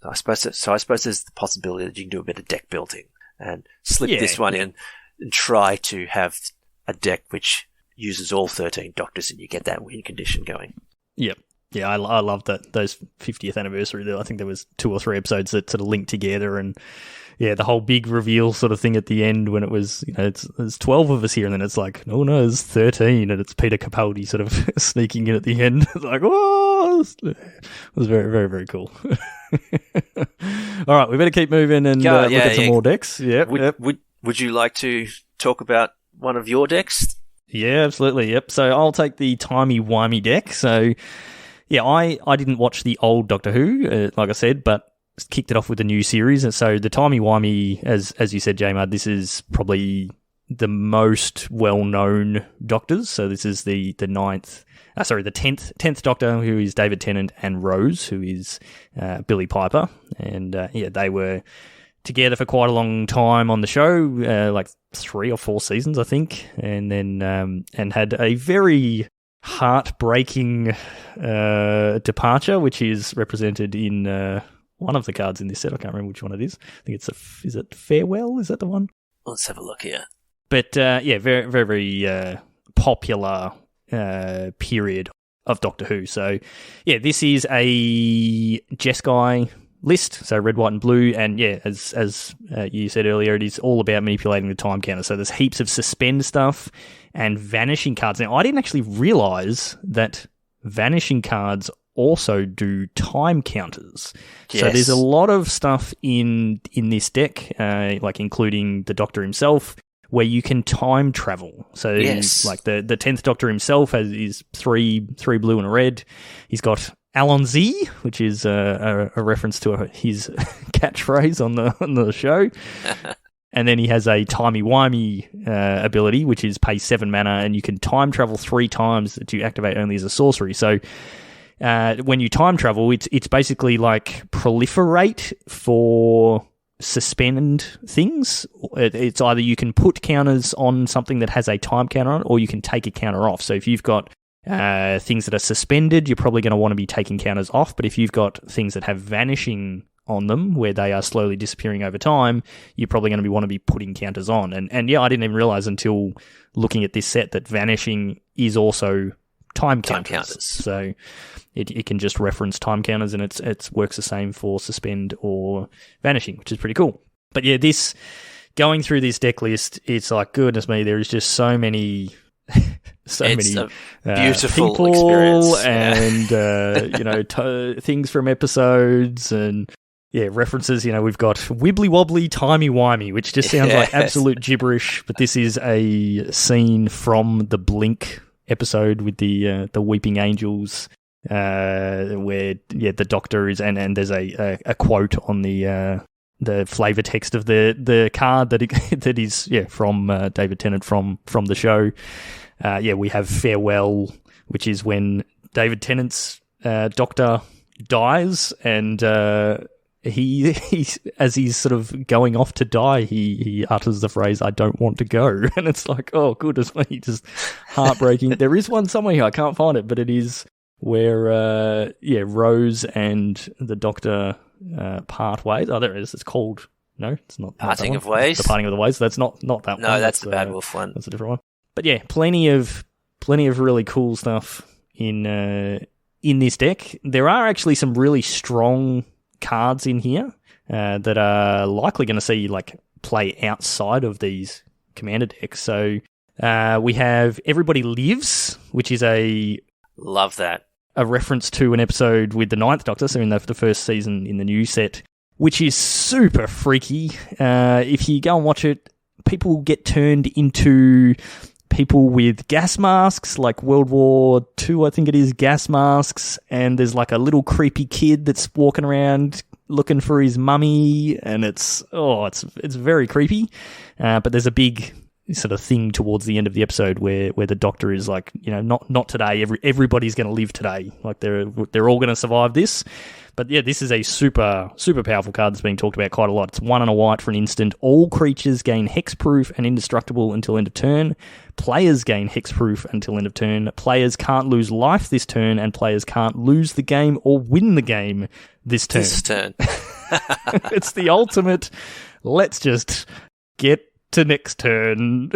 I suppose there's the possibility that you can do a bit of deck building and slip this one in and try to have a deck which uses all 13 Doctors and you get that win condition going. Yep. Yeah, I love that, those 50th anniversary. I think there was 2 or 3 episodes that sort of linked together, and the whole big reveal sort of thing at the end when it was, there's 12 of us here, and then it's like, oh no, there's 13, and it's Peter Capaldi sort of sneaking in at the end. It's like, oh, it was very, very, very cool. All right, we better keep moving and look at some more decks. Would you like to talk about one of your decks? Yeah, absolutely. Yep. So I'll take the timey-wimey deck. So yeah, I didn't watch the old Doctor Who, like I said, but kicked it off with the new series. And so the timey-wimey, as you said, JayMudd, this is probably the most well-known Doctors. So this is the 10th Doctor, who is David Tennant, and Rose, who is Billie Piper. And they were together for quite a long time on the show, like 3 or 4 seasons, I think, and then and had a very heartbreaking departure, which is represented in one of the cards in this set. I can't remember which one it is. I think is it Farewell? Is that the one? Let's have a look here. But very, very, very popular period of Doctor Who. So yeah, this is a Jeskai list, so red, white, and blue, and as you said earlier, it is all about manipulating the time counter. So there's heaps of suspend stuff and vanishing cards. Now, I didn't actually realise that vanishing cards also do time counters. Yes. So there's a lot of stuff in this deck, like including the Doctor himself, where you can time travel. So like the 10th Doctor himself is three blue and a red. He's got Allons-y, which is a reference to his catchphrase on the show. And then he has a timey-wimey ability, which is pay 7 mana, and you can time travel 3 times that you activate only as a sorcery. So when you time travel, it's basically like proliferate for suspend things. It's either you can put counters on something that has a time counter on it, or you can take a counter off. So if you've got things that are suspended, you're probably going to want to be taking counters off. But if you've got things that have vanishing on them, where they are slowly disappearing over time, you're probably going to want to be putting counters on. And yeah, I didn't even realize until looking at this set that vanishing is also time counters. So it can just reference time counters, and it works the same for suspend or vanishing, which is pretty cool. But yeah, going through this deck list, it's like, goodness me, there is just so many beautiful people experience. And things from episodes and references. We've got wibbly wobbly timey wimey, which just sounds like absolute gibberish, but this is a scene from the Blink episode with the weeping angels, where the Doctor is, and there's a quote on the flavor text of the card that is from David Tennant from the show. We have farewell, which is when David Tennant's Doctor dies, and he as he's sort of going off to die, he utters the phrase, "I don't want to go," and it's like, oh goodness me, just heartbreaking. There is one somewhere here, I can't find it, but it is where Rose and the Doctor part ways. Oh, there it is. It's called it's not Parting of Ways. The Parting of the Ways. So that's not that one. No, that's the Bad Wolf one. That's a different one. But yeah, plenty of really cool stuff in this deck. There are actually some really strong cards in here that are likely going to see play outside of these commander decks. So we have Everybody Lives, which is love that, a reference to an episode with the Ninth Doctor, so in the first season in the new set, which is super freaky. If you go and watch it, people get turned into people with gas masks, like World War II, I think it is, gas masks, and there's a little creepy kid that's walking around looking for his mummy, and it's very creepy. But there's a big sort of thing towards the end of the episode where the Doctor is like, not today. Everybody's going to live today. Like they're all going to survive this. But yeah, this is a super, super powerful card that's being talked about quite a lot. It's 1 and a white for an instant. All creatures gain hexproof and indestructible until end of turn. Players gain hexproof until end of turn. Players can't lose life this turn, and players can't lose the game or win the game this turn. It's the ultimate, let's just get to next turn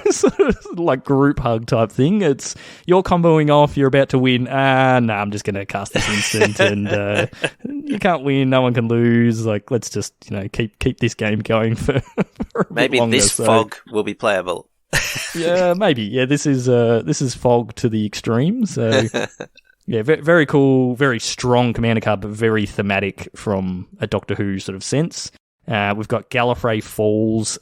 sort of like group hug type thing. It's you're comboing off, you're about to win. I'm just going to cast this instant, and you can't win, no one can lose. Like, let's just keep this game going for a maybe bit longer, this fog will be playable. Yeah, maybe. Yeah, this is fog to the extreme. So yeah, very cool, very strong commander card, but very thematic from a Doctor Who sort of sense. We've got Gallifrey Falls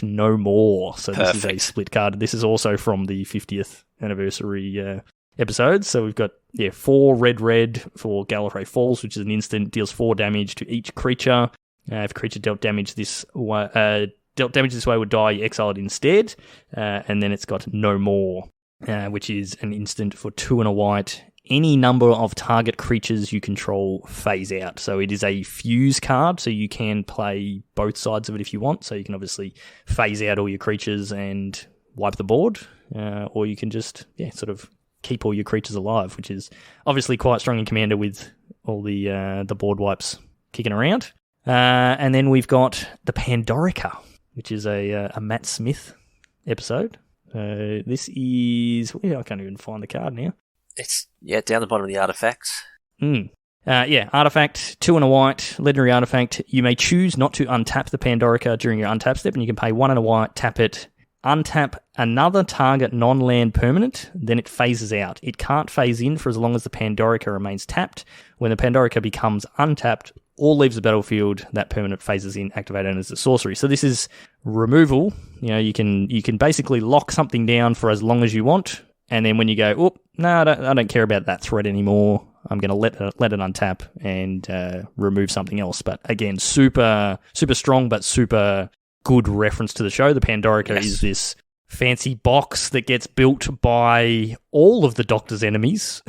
/ No More. So Perfect. This is a split card. This is also from the 50th anniversary episode. So we've got 4 red for Gallifrey Falls, which is an instant, deals 4 damage to each creature. If a creature dealt damage this way would die, you exile it instead. And then it's got No More, which is an instant for 2 and a white. Any number of target creatures you control phase out. So it is a fuse card, so you can play both sides of it if you want. So you can obviously phase out all your creatures and wipe the board, or you can just sort of keep all your creatures alive, which is obviously quite strong in Commander with all the board wipes kicking around. And then we've got the Pandorica, which is a Matt Smith episode. This is... I can't even find the card now. It's, down the bottom of the artifacts. Artifact, 2 and a white, legendary artifact. You may choose not to untap the Pandorica during your untap step, and you can pay 1 and a white, tap it, untap another target non-land permanent, then it phases out. It can't phase in for as long as the Pandorica remains tapped. When the Pandorica becomes untapped or leaves the battlefield, that permanent phases in, activated as a sorcery. So this is removal. You can basically lock something down for as long as you want. And then when you go, I don't care about that threat anymore, I'm going to let it untap and remove something else. But again, super, super strong, but super good reference to the show. The Pandorica is this fancy box that gets built by all of the Doctor's enemies.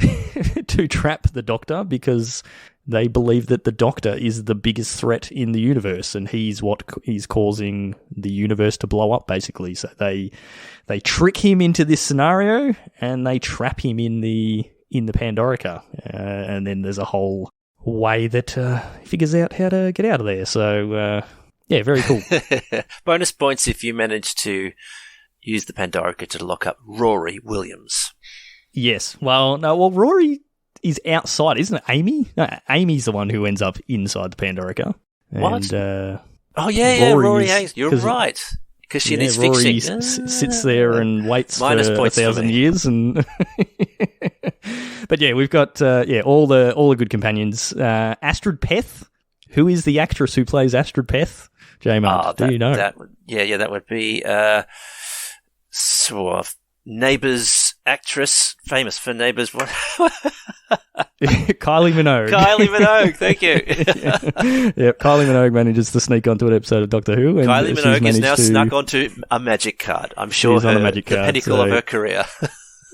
to trap the Doctor because they believe that the Doctor is the biggest threat in the universe, and he's what is causing the universe to blow up, basically. So they trick him into this scenario, and they trap him in the Pandorica, and then there's a whole way that he figures out how to get out of there. So yeah, very cool. Bonus points if you manage to use the Pandorica to lock up Rory Williams. Yes. Well, Rory is outside, isn't it? Amy? No, Amy's the one who ends up inside the Pandorica. What? And, Rory Hayes. You're right. Because she needs Rory fixing. Sits there and waits for 1,000 years. And but yeah, we've got all the good companions. Astrid Peth, who is the actress who plays Astrid Peth? JayMudd, do you know? That would be Neighbours actress, famous for Neighbours. Kylie Minogue. Kylie Minogue, thank you. Kylie Minogue manages to sneak onto an episode of Doctor Who. And Kylie Minogue is now snuck onto a magic card. I'm sure she's on a magic card, the pinnacle of her career.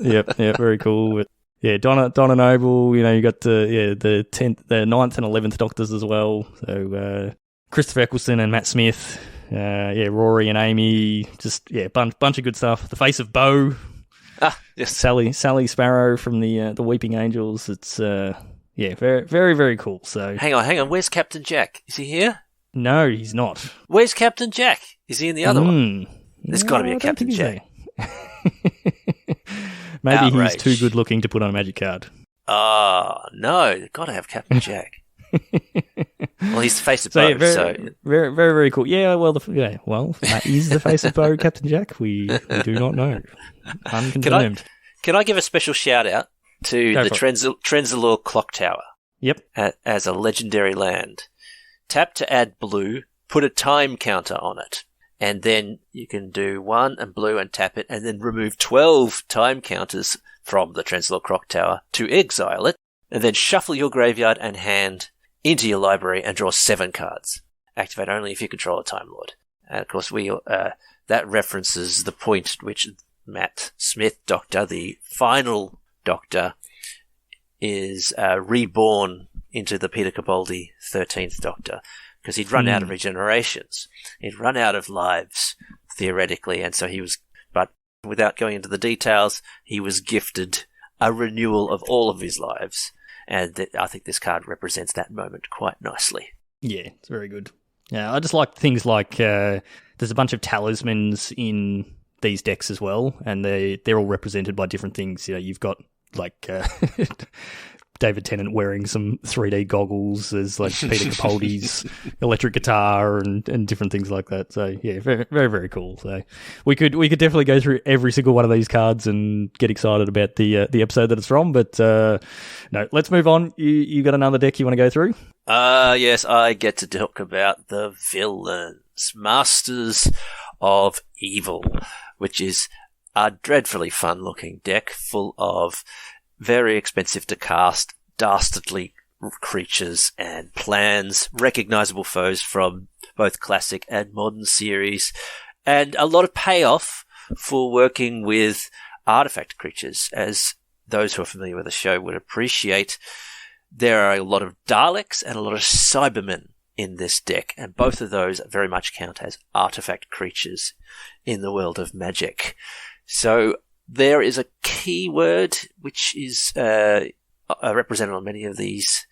Yep, very cool. Yeah, Donna Noble. You got the 9th and 11th Doctors as well. So Christopher Eccleston and Matt Smith. Rory and Amy, bunch of good stuff. The face of Bo, yes, Sally Sparrow from the Weeping Angels. It's very, very, very cool. So hang on, where's Captain Jack? Is he here? No, he's not. Where's Captain Jack? Is he in the other one? There's got to be a Captain Jack. Maybe Outrage. He's too good looking to put on a magic card. No, got to have Captain Jack. Well, he's the face of Bo, very, very, very cool. Yeah, that is the face of Bo, Captain Jack. We do not know. Unconfirmed. Can I give a special shout out to the Trenzalore Clock Tower? Yep. As a legendary land. Tap to add blue, put a time counter on it, and then you can do 1 and blue and tap it, and then remove 12 time counters from the Trenzalore Clock Tower to exile it, and then shuffle your graveyard and hand into your library and draw 7 cards. Activate only if you control a Time Lord. And of course, that references the point at which Matt Smith, Doctor, the final Doctor, is reborn into the Peter Capaldi 13th Doctor, because he'd run out of regenerations. He'd run out of lives, theoretically, and so but without going into the details, he was gifted a renewal of all of his lives. And I think this card represents that moment quite nicely. Yeah, it's very good. Yeah, I just like things like there's a bunch of talismans in these decks as well, and they're all represented by different things. You've got like David Tennant wearing some 3D goggles. There's like Peter Capaldi's electric guitar and different things like that. So yeah, very, very, very cool. So we could definitely go through every single one of these cards and get excited about the episode that it's from. But no, let's move on. You got another deck you want to go through? Yes, I get to talk about the villains, Masters of Evil, which is a dreadfully fun-looking deck full of very expensive to cast, dastardly creatures and plans, recognizable foes from both classic and modern series, and a lot of payoff for working with artifact creatures. As those who are familiar with the show would appreciate, there are a lot of Daleks and a lot of Cybermen in this deck, and both of those very much count as artifact creatures in the world of magic. So there is a keyword which is represented on many of these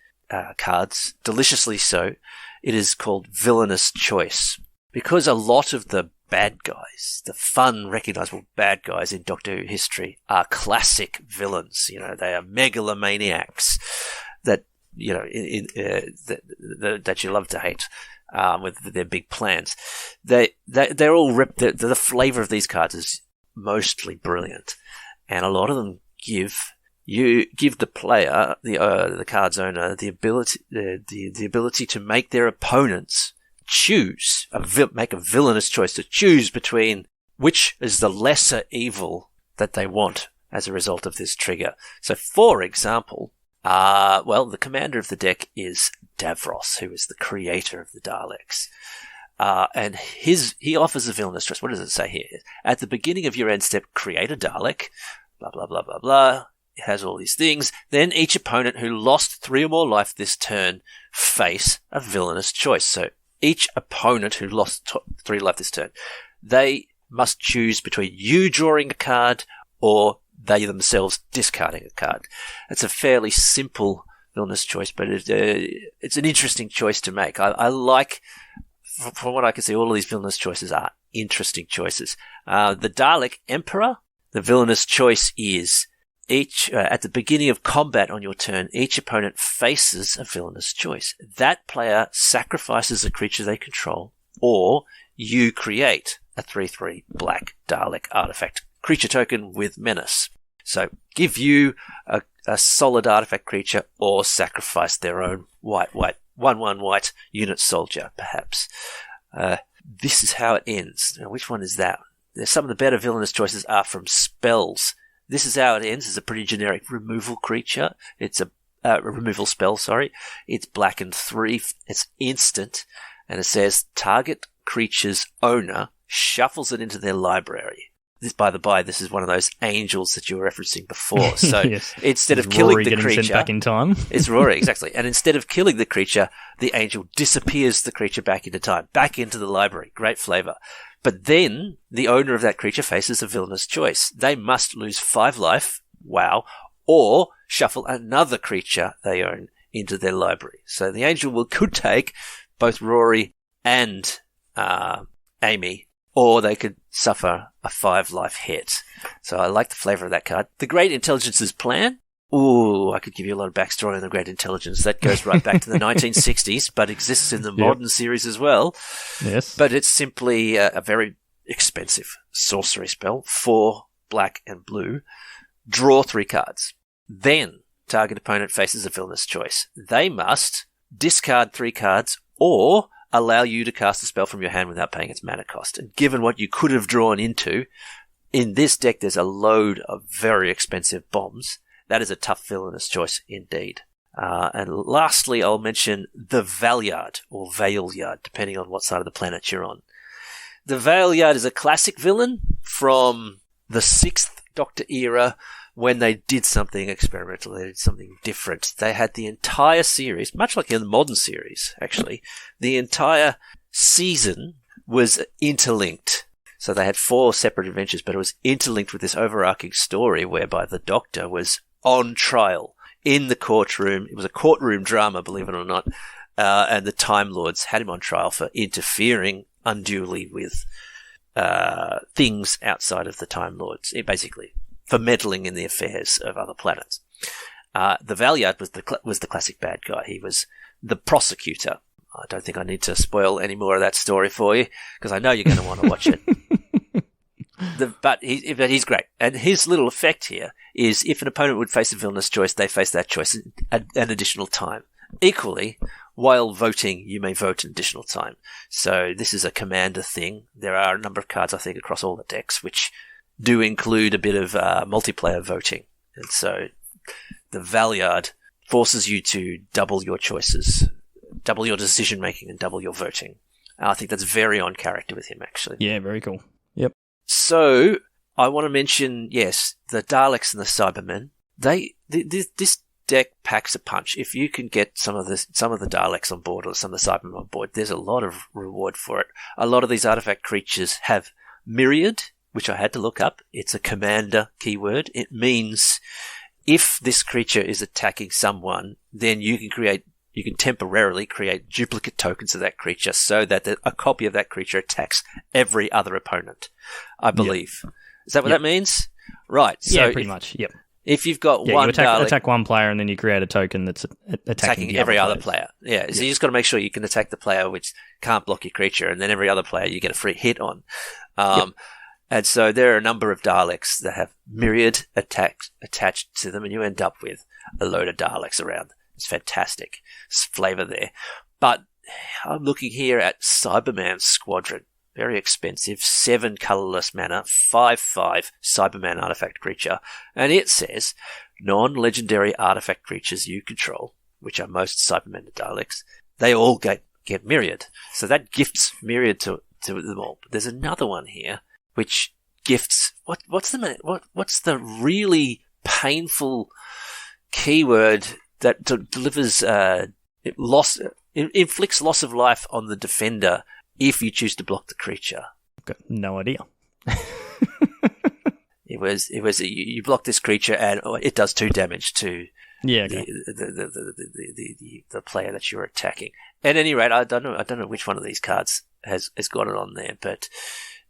cards, deliciously so. It is called Villainous Choice. Because a lot of the bad guys, the fun, recognizable bad guys in Doctor Who history are classic villains. They are megalomaniacs that, that you love to hate. With their big plans. They're all the flavor of these cards is mostly brilliant, and a lot of them give the player, the card's owner, the ability to make their opponents make a villainous choice, to choose between which is the lesser evil that they want as a result of this trigger. So, for example, the commander of the deck is Davros, who is the creator of the Daleks. And he offers a villainous choice. What does it say here? At the beginning of your end step, create a Dalek, blah, blah, blah, blah, blah. It has all these things. Then each opponent who lost 3 or more life this turn face a villainous choice. So each opponent who lost 3 life this turn, they must choose between you drawing a card or they themselves discarding a card. It's a fairly simple villainous choice, but it's an interesting choice to make. I like, from what I can see, all of these villainous choices are interesting choices. The Dalek Emperor, the villainous choice is at the beginning of combat on your turn, each opponent faces a villainous choice. That player sacrifices a creature they control, or you create a 3/3 black Dalek artifact creature token with menace. So give you a solid artifact creature or sacrifice their own white 1/1 white unit soldier, perhaps. This is how it ends. Now, which one is that? Some of the better villainous choices are from spells. This is how it ends. It's a pretty generic removal creature. It's a removal spell, sorry. It's black and 3. It's instant. And it says target creature's owner shuffles it into their library. This, by the by, this is one of those angels that you were referencing before. So yes. Instead of Rory killing the getting creature, sent back in time. it's Rory, exactly. And instead of killing the creature, the angel disappears the creature back into time, back into the library. Great flavor. But then the owner of that creature faces a villainous choice. They must lose 5 life, wow, or shuffle another creature they own into their library. So the angel could take both Rory and Amy, or they could suffer a 5-life hit. So I like the flavor of that card. The Great Intelligence's Plan. Ooh, I could give you a lot of backstory on the Great Intelligence. That goes right back to the 1960s, but exists in the modern series as well. Yes. But it's simply a very expensive sorcery spell. 4 black and blue. Draw 3 cards. Then target opponent faces a villainous choice. They must discard 3 cards or allow you to cast a spell from your hand without paying its mana cost. And given what you could have drawn into, in this deck there's a load of very expensive bombs. That is a tough villainous choice indeed. And lastly, I'll mention the Valeyard, or Valeyard, depending on what side of the planet you're on. The Valeyard is a classic villain from the 6th Doctor era, when they did something experimental, they did something different. They had the entire series, much like in the modern series, actually, the entire season was interlinked. So they had 4 separate adventures, but it was interlinked with this overarching story whereby the Doctor was on trial in the courtroom. It was a courtroom drama, believe it or not, and the Time Lords had him on trial for interfering unduly with things outside of the Time Lords, basically for meddling in the affairs of other planets. The Valeyard was the classic bad guy. He was the prosecutor. I don't think I need to spoil any more of that story for you, because I know you're going to want to watch it. But he's great. And his little effect here is if an opponent would face a villainous choice, they face that choice an additional time. Equally, while voting, you may vote an additional time. So this is a commander thing. There are a number of cards, I think, across all the decks, which do include a bit of multiplayer voting. And so the Valeyard forces you to double your choices, double your decision making, and double your voting. I think that's very on character with him, actually. Yeah, very cool. Yep. So I want to mention, yes, the Daleks and the Cybermen. This deck packs a punch. If you can get some of the Daleks on board or some of the Cybermen on board, there's a lot of reward for it. A lot of these artifact creatures have Myriad, which I had to look up. It's a commander keyword. It means if this creature is attacking someone, then you can temporarily create duplicate tokens of that creature so that a copy of that creature attacks every other opponent, I believe. Yep. Is that what that means? Right. So yeah, pretty much. Yep. If you've got one you attack one player and then you create a token that's attacking every other player. Yeah. So you just got to make sure you can attack the player which can't block your creature, and then every other player you get a free hit on. And so there are a number of Daleks that have Myriad attacks attached to them, and you end up with a load of Daleks around. It's fantastic. It's flavor there. But I'm looking here at Cyberman Squadron. Very expensive. 7 colorless mana, 5/5 Cyberman artifact creature. And it says, non-legendary artifact creatures you control, which are most Cybermen and Daleks, they all get Myriad. So that gifts Myriad to them all. But there's another one here which gifts what's the really painful keyword that delivers inflicts loss of life on the defender if you choose to block the creature. Got no idea. It was you block this creature and it does 2 damage to the player that you're attacking. At any rate, I don't know which one of these cards has got it on there, but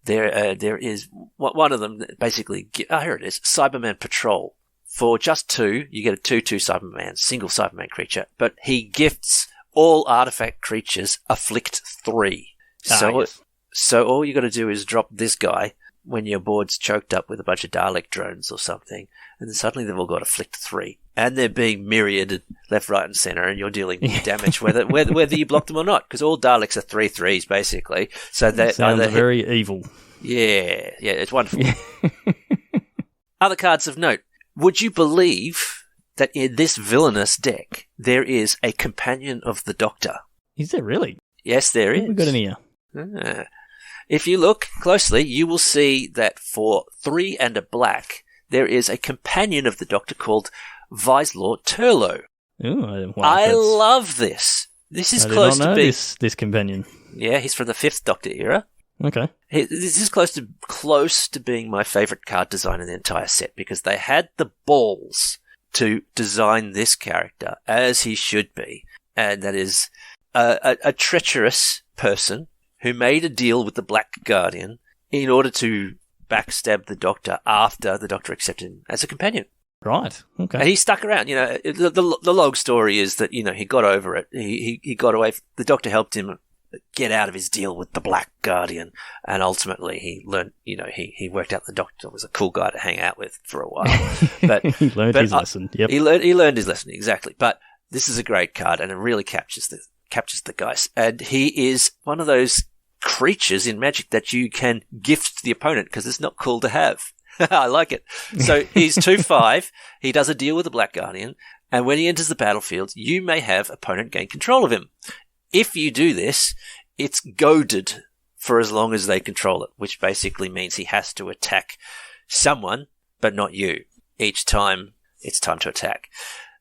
there is one of them that basically. Here it is, Cyberman Patrol. For just 2, you get a 2/2 Cyberman, single Cyberman creature, but he gifts all artifact creatures afflict 3. Yes. So all you got to do is drop this guy when your board's choked up with a bunch of Dalek drones or something, and then suddenly they've all got afflict 3, and they're being myriaded left, right, and center, and you're dealing damage whether you block them or not, because all Daleks are 3/3s basically. So that sounds very evil. Yeah, it's wonderful. Other cards of note. Would you believe that in this villainous deck there is a companion of the Doctor? Is there really? Yes, there is. What have we got in here? If you look closely, you will see that for 3 and a black, there is a companion of the Doctor called Vislaw Turlo. Ooh, I love this. This is close to being this companion. Yeah, he's from the 5th Doctor era. Okay. This is close to being my favourite card design in the entire set, because they had the balls to design this character as he should be, and that is a treacherous person who made a deal with the Black Guardian in order to backstab the Doctor after the Doctor accepted him as a companion. Right. Okay. And he stuck around. The log story is that he got over it. He got away. The Doctor helped him get out of his deal with the Black Guardian, and ultimately he learned. He worked out the Doctor was a cool guy to hang out with for a while. But he learned his lesson. Yep. He learned his lesson exactly. But this is a great card, and it really captures the guys. And he is one of those creatures in Magic that you can gift the opponent because it's not cool to have. I like it. So he's 2/5. He does a deal with the Black Guardian, and when he enters the battlefield, you may have opponent gain control of him. If you do this, it's goaded for as long as they control it, which basically means he has to attack someone, but not you, each time it's time to attack.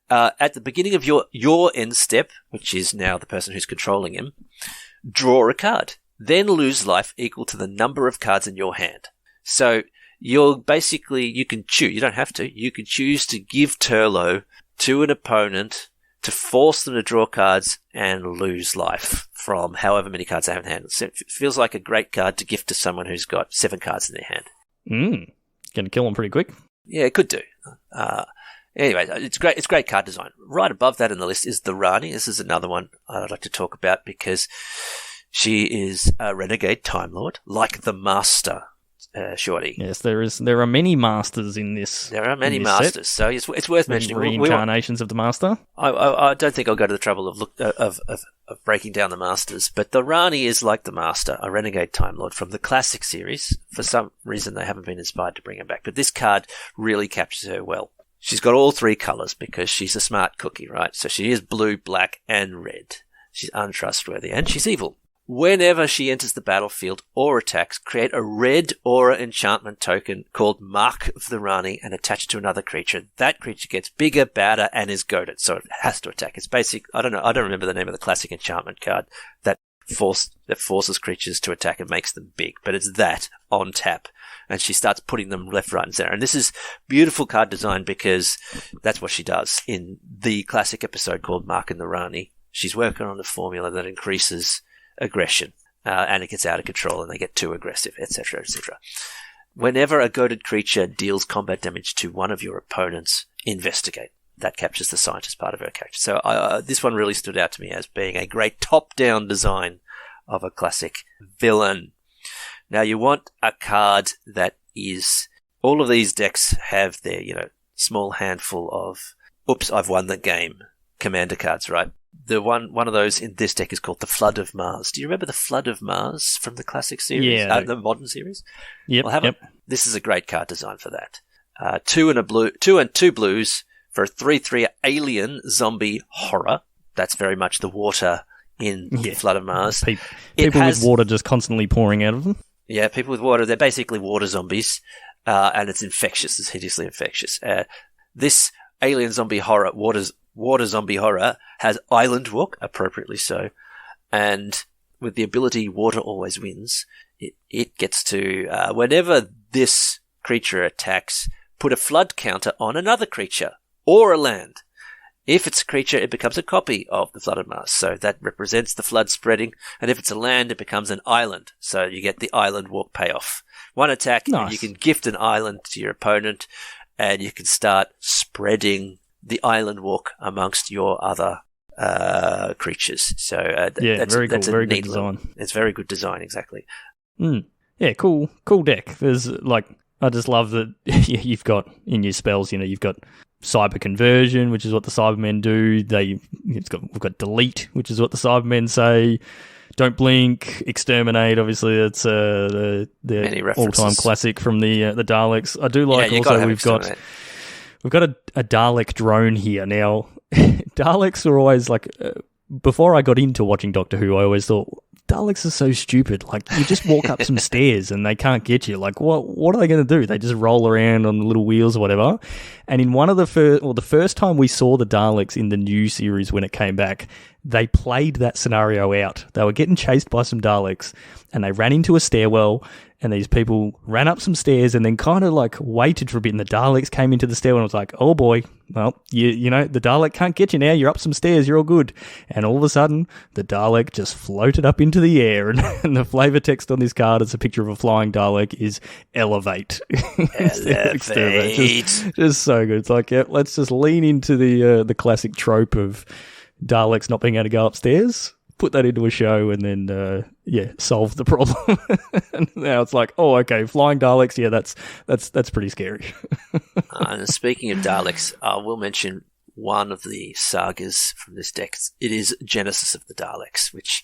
At the beginning of your end step, which is now the person who's controlling him, draw a card. Then lose life equal to the number of cards in your hand. So you can choose, you don't have to, you can choose to give Turlo to an opponent to force them to draw cards and lose life from however many cards they have in hand. So it feels like a great card to gift to someone who's got 7 cards in their hand. Gonna kill them pretty quick. Yeah, it could do. Anyway, it's great. It's great card design. Right above that in the list is the Rani. This is another one I'd like to talk about because she is a renegade Time Lord, like the Master, Shorty. Yes, there are many masters in this. There are many masters, so it's worth mentioning. Reincarnations of the Master. I don't think I'll go to the trouble of breaking down the masters, but the Rani is like the Master, a renegade Time Lord from the classic series. For some reason, they haven't been inspired to bring her back, but this card really captures her well. She's got all 3 colours because she's a smart cookie, right? So she is blue, black, and red. She's untrustworthy, and she's evil. Whenever she enters the battlefield or attacks, create a red aura enchantment token called Mark of the Rani and attach it to another creature. That creature gets bigger, badder, and is goaded, so it has to attack. It's basic. I don't remember the name of the classic enchantment card that forces creatures to attack and makes them big, but it's that on tap. And she starts putting them left, right, and center. And this is beautiful card design because that's what she does. In the classic episode called Mark and the Rani, she's working on a formula that increases aggression, and it gets out of control and they get too aggressive, etc., etc. Whenever a goaded creature deals combat damage to one of your opponents, investigate. That captures the scientist part of her character. So this one really stood out to me as being a great top-down design of a classic villain. Now you want a card that is... All of these decks have their, small handful of, oops, I've won the game, commander cards, right? The one of those in this deck is called the Flood of Mars. Do you remember the Flood of Mars from the classic series? Yeah. The modern series? Yep. Well, this is a great card design for that. 2 and 2 blues for a 3/3 alien zombie horror. That's very much the water in Flood of Mars. People with water just constantly pouring out of them. Yeah, people with water. They're basically water zombies, and it's infectious. It's hideously infectious. This alien zombie horror, water zombie horror, has island walk, appropriately so, and with the ability water always wins, it gets to, whenever this creature attacks, put a flood counter on another creature or a land. If it's a creature, it becomes a copy of the flooded mass, so that represents the flood spreading, and if it's a land, it becomes an island, so you get the island walk payoff. One attack, nice. You can gift an island to your opponent, and you can start spreading the island walk amongst your other creatures. So that's very cool. That's very good design. It's very good design, exactly. Yeah, cool deck. There's I just love that you've got in your spells. You've got cyber conversion, which is what the Cybermen do. We've got delete, which is what the Cybermen say. Don't blink, exterminate. Obviously, that's the all-time classic from the Daleks. I do like also we've got a Dalek drone here now. Daleks are always like before I got into watching Doctor Who, I always thought Daleks are so stupid. Like you just walk up some stairs and they can't get you. Like what are they going to do? They just roll around on the little wheels or whatever. And in one of the first time we saw the Daleks in the new series when it came back, they played that scenario out. They were getting chased by some Daleks and they ran into a stairwell and these people ran up some stairs and then kind of like waited for a bit and the Daleks came into the stairwell and was like, oh boy, well, you know, the Dalek can't get you now. You're up some stairs. You're all good. And all of a sudden, the Dalek just floated up into the air and the flavor text on this card is a picture of a flying Dalek is elevate. Elevate. just so good. It's like, yeah, let's just lean into the classic trope of Daleks not being able to go upstairs, put that into a show, and then solve the problem. And now it's like, oh, okay, flying Daleks, yeah, that's pretty scary. And speaking of Daleks, I will mention one of the sagas from this deck. It is Genesis of the Daleks, which,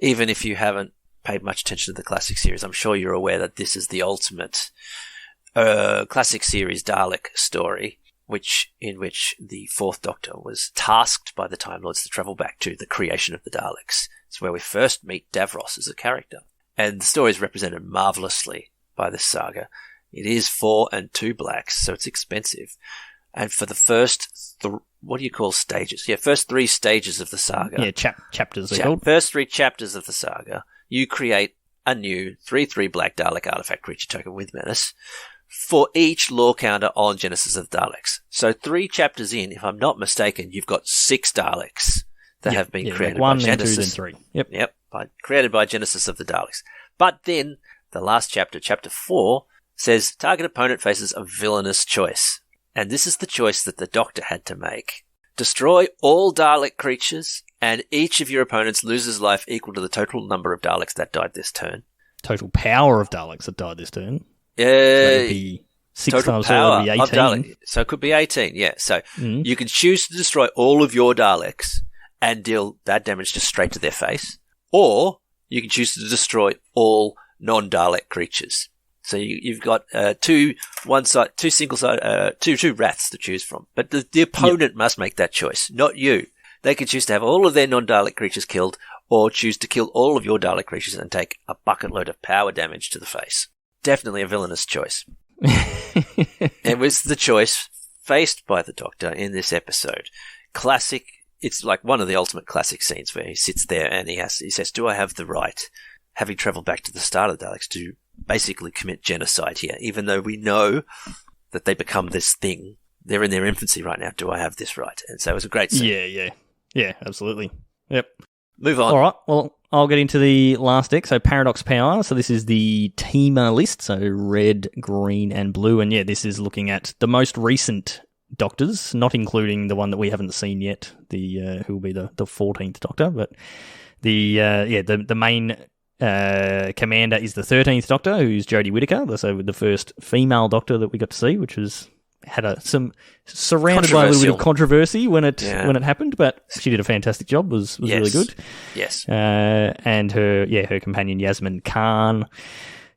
even if you haven't paid much attention to the classic series, I'm sure you're aware that this is the ultimate classic series Dalek story. In which the Fourth Doctor was tasked by the Time Lords to travel back to the creation of the Daleks. It's where we first meet Davros as a character. And the story is represented marvellously by this saga. It is 4 and 2 blacks, so it's expensive. And for the first, what do you call stages? Yeah, first 3 stages of the saga. Yeah, chapters they're called. First 3 chapters of the saga, you create a new 3/3 black Dalek artifact creature token with menace for each lore counter on Genesis of the Daleks. So 3 chapters in, if I'm not mistaken, you've got 6 Daleks that have been created by Genesis. 1, 2, then 3. Yep, created by Genesis of the Daleks. But then, the last chapter, chapter 4, says target opponent faces a villainous choice. And this is the choice that the Doctor had to make. Destroy all Dalek creatures, and each of your opponents loses life equal to the total number of Daleks that died this turn. Total power of Daleks that died this turn. Yeah, so that'd be 6 times, so that'd be 18. So it could be 18, yeah. So you can choose to destroy all of your Daleks and deal that damage just straight to their face, or you can choose to destroy all non-Dalek creatures. So you've got two rats to choose from, but the opponent must make that choice, not you. They can choose to have all of their non-Dalek creatures killed, or choose to kill all of your Dalek creatures and take a bucket load of power damage to the face. Definitely a villainous choice. It was the choice faced by the Doctor in this episode. Classic. It's like one of the ultimate classic scenes where he sits there and he says, do I have the right, having travelled back to the start of the Daleks, to basically commit genocide here, even though we know that they become this thing. They're in their infancy right now. Do I have this right? And so it was a great scene. Yeah, absolutely. Yep. Move on. All right. Well, I'll get into the last deck. So Paradox Power. So this is the teamer list. So red, green, and blue. And yeah, this is looking at the most recent Doctors, not including the one that we haven't seen yet. The who will be the 14th Doctor, but the main commander is the 13th Doctor, who's Jodie Whittaker. So the first female Doctor that we got to see, which was some surrounded by a little bit of controversy when it happened, but she did a fantastic job. Was really good. Yes. And her companion Yasmin Khan.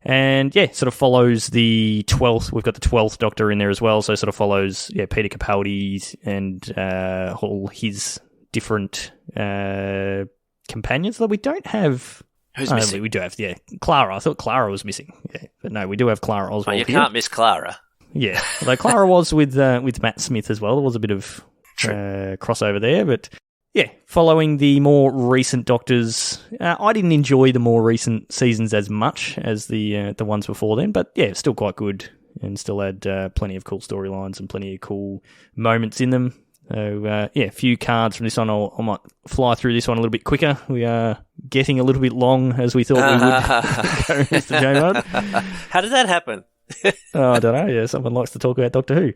And sort of follows the 12th. We've got the 12th Doctor in there as well, so sort of follows Peter Capaldi and all his different companions that we don't have. Who's missing? We do have, Clara. I thought Clara was missing. Yeah, but no, we do have Clara Oswald. You can't miss Clara. Yeah, although Clara was with Matt Smith as well. There was a bit of crossover there, but yeah, following the more recent Doctors, I didn't enjoy the more recent seasons as much as the ones before then, but yeah, still quite good and still had plenty of cool storylines and plenty of cool moments in them. So yeah, a few cards from this one. I might fly through this one a little bit quicker. We are getting a little bit long as we thought we would go, Mr. JayMudd. How did that happen? Oh, I don't know. Yeah, someone likes to talk about Doctor Who.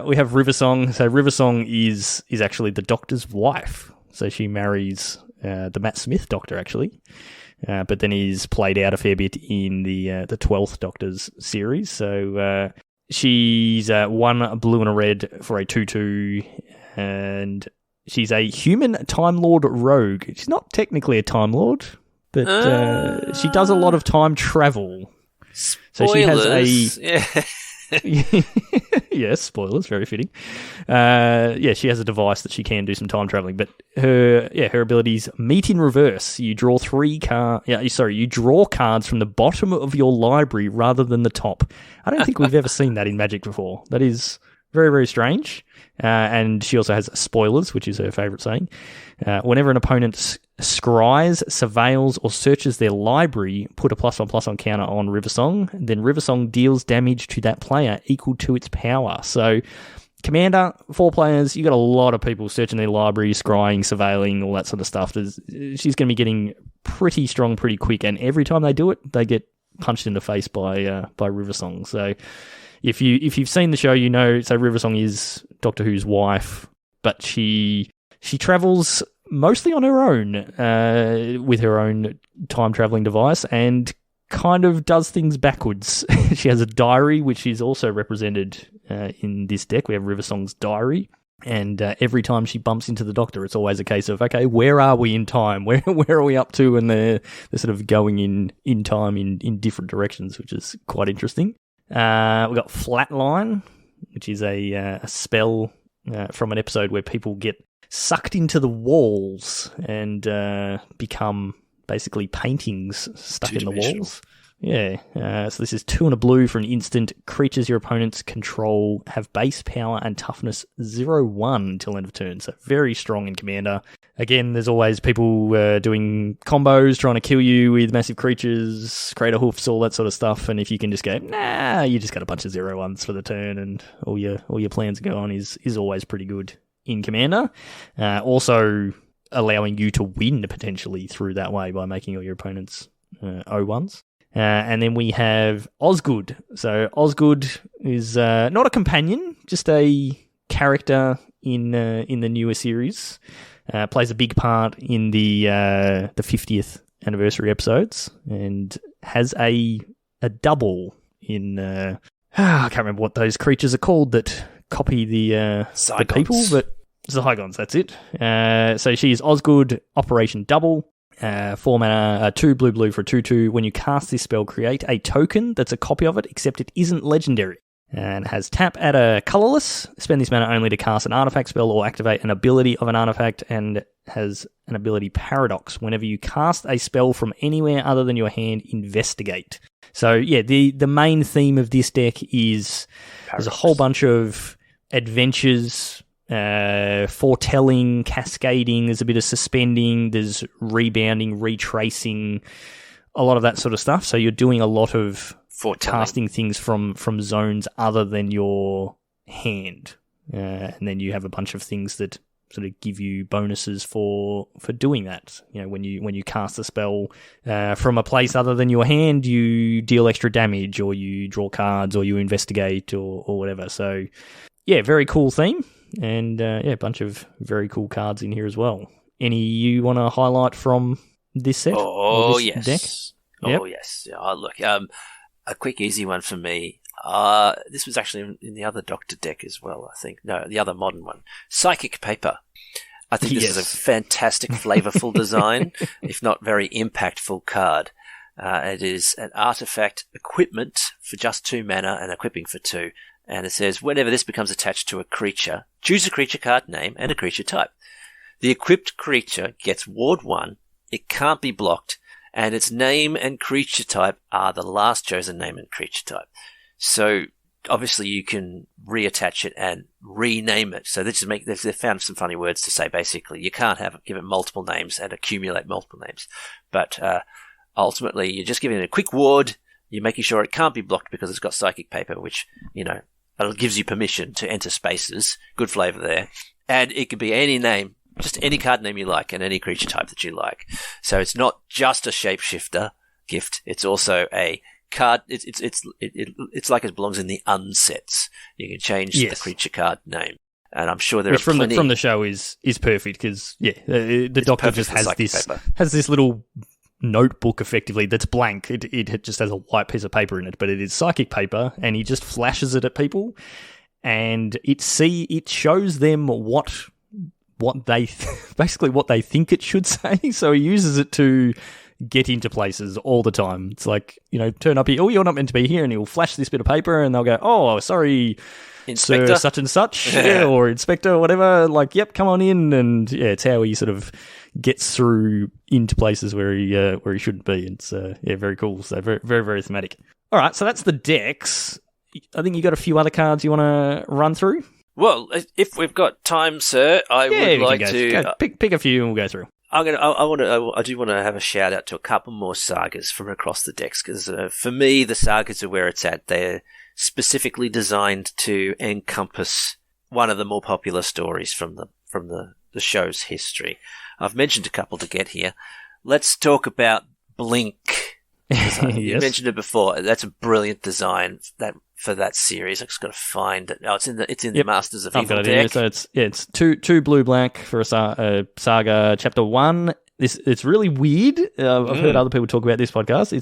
We have Riversong. So Riversong is actually the Doctor's wife. So she marries the Matt Smith Doctor, actually. But then he's played out a fair bit in the 12th Doctor's series. So she's 1 blue and a red for a 2/2, and she's a human Time Lord rogue. She's not technically a Time Lord, but she does a lot of time travel. Spoilers. So she has a... Yeah. Yes, spoilers, very fitting. Yeah, she has a device that she can do some time traveling, but her abilities meet in reverse. You draw you draw cards from the bottom of your library rather than the top. I don't think we've ever seen that in Magic before. That is very, very strange. And she also has spoilers, which is her favourite saying. Whenever an opponent scries, surveils, or searches their library, put a +1/+1 counter on Riversong. Then Riversong deals damage to that player equal to its power. So, Commander, 4 players, you got a lot of people searching their library, scrying, surveilling, all that sort of stuff. She's going to be getting pretty strong pretty quick, and every time they do it, they get punched in the face by Riversong. So, if you've seen the show, you know. So Riversong is Doctor Who's wife, but she travels mostly on her own with her own time traveling device, and kind of does things backwards. She has a diary, which is also represented in this deck. We have Riversong's diary, and every time she bumps into the Doctor, it's always a case of, okay, where are we in time? Where are we up to? And they're sort of going in time in different directions, which is quite interesting. We've got Flatline, which is a spell from an episode where people get sucked into the walls and become basically paintings stuck in the walls. Yeah. So this is 2 and a blue for an instant. Creatures your opponents control have base power and toughness 0/1 until end of turn. So very strong in Commander. Again, there's always people doing combos, trying to kill you with massive creatures, crater hoofs, all that sort of stuff. And if you can just go, nah, you just got a bunch of 0/1s for the turn, and all your plans go on is always pretty good in Commander. Also allowing you to win potentially through that way by making all your opponents 0/1s. And then we have Osgood. So Osgood is not a companion, just a character in the newer series. Plays a big part in the 50th anniversary episodes, and has a double in I can't remember what those creatures are called that copy the people, but Zygons, that's it. So she is Osgood, Operation Double. 4 mana, 2 blue for a 2/2. When you cast this spell, create a token that's a copy of it, except it isn't legendary. And has tap at a colourless. Spend this mana only to cast an artifact spell or activate an ability of an artifact, and has an ability Paradox. Whenever you cast a spell from anywhere other than your hand, investigate. So yeah, the main theme of this deck is Paradox. There's a whole bunch of adventures, foretelling, cascading, there's a bit of suspending, there's rebounding, retracing, a lot of that sort of stuff. So you're doing a lot of casting things from zones other than your hand. And then you have a bunch of things that sort of give you bonuses for doing that. You know, when you cast a spell from a place other than your hand, you deal extra damage, or you draw cards, or you investigate, or whatever. So yeah, very cool theme. And a bunch of very cool cards in here as well. Any you want to highlight from this set? Oh, this yes. Deck? Yep. Oh, yes. Oh, look, a quick, easy one for me. This was actually in the other Doctor deck as well, I think. No, the other modern one. Psychic Paper. I think this is a fantastic, flavorful design, if not very impactful card. It is an artifact equipment for just 2 mana and equipping for 2. And it says, whenever this becomes attached to a creature, choose a creature card name and a creature type. The equipped creature gets Ward 1, it can't be blocked, and its name and creature type are the last chosen name and creature type. So obviously you can reattach it and rename it. So they've found some funny words to say. Basically, you can't give it multiple names and accumulate multiple names. But ultimately, you're just giving it a quick ward. You're making sure it can't be blocked because it's got psychic paper, which, it gives you permission to enter spaces. Good flavour there. And it could be any name, just any card name you like and any creature type that you like. So it's not just a shapeshifter gift. It's also a card. It's like it belongs in the unsets. You can change the creature card name. And I'm sure there are plenty. From the show is perfect because, the Doctor just has this little notebook effectively that's blank. It just has a white piece of paper in it, but it is psychic paper, and he just flashes it at people, and it shows them what they basically what they think it should say. So he uses it to get into places all the time. It's like, turn up here. Oh, you're not meant to be here, and he'll flash this bit of paper, and they'll go, "Oh, sorry, Inspector, Sir such and such," or Inspector, or whatever. Like, yep, come on in, and it's how he sort of gets through into places where he shouldn't be. It's very cool. So very, very, very thematic. All right, so that's the decks. I think you got a few other cards you want to run through. Well, if we've got time, sir, I would like to pick a few and we'll go through. I do want to have a shout out to a couple more sagas from across the decks because for me the sagas are where it's at. They're specifically designed to encompass one of the more popular stories from the show's history. I've mentioned a couple to get here. Let's talk about Blink. You mentioned it before. That's a brilliant design for that series. I've just got to find it. Oh, it's in the Masters of Evil deck. So it's two blue black for a saga. Chapter 1. It's really weird. I've heard other people talk about this podcast.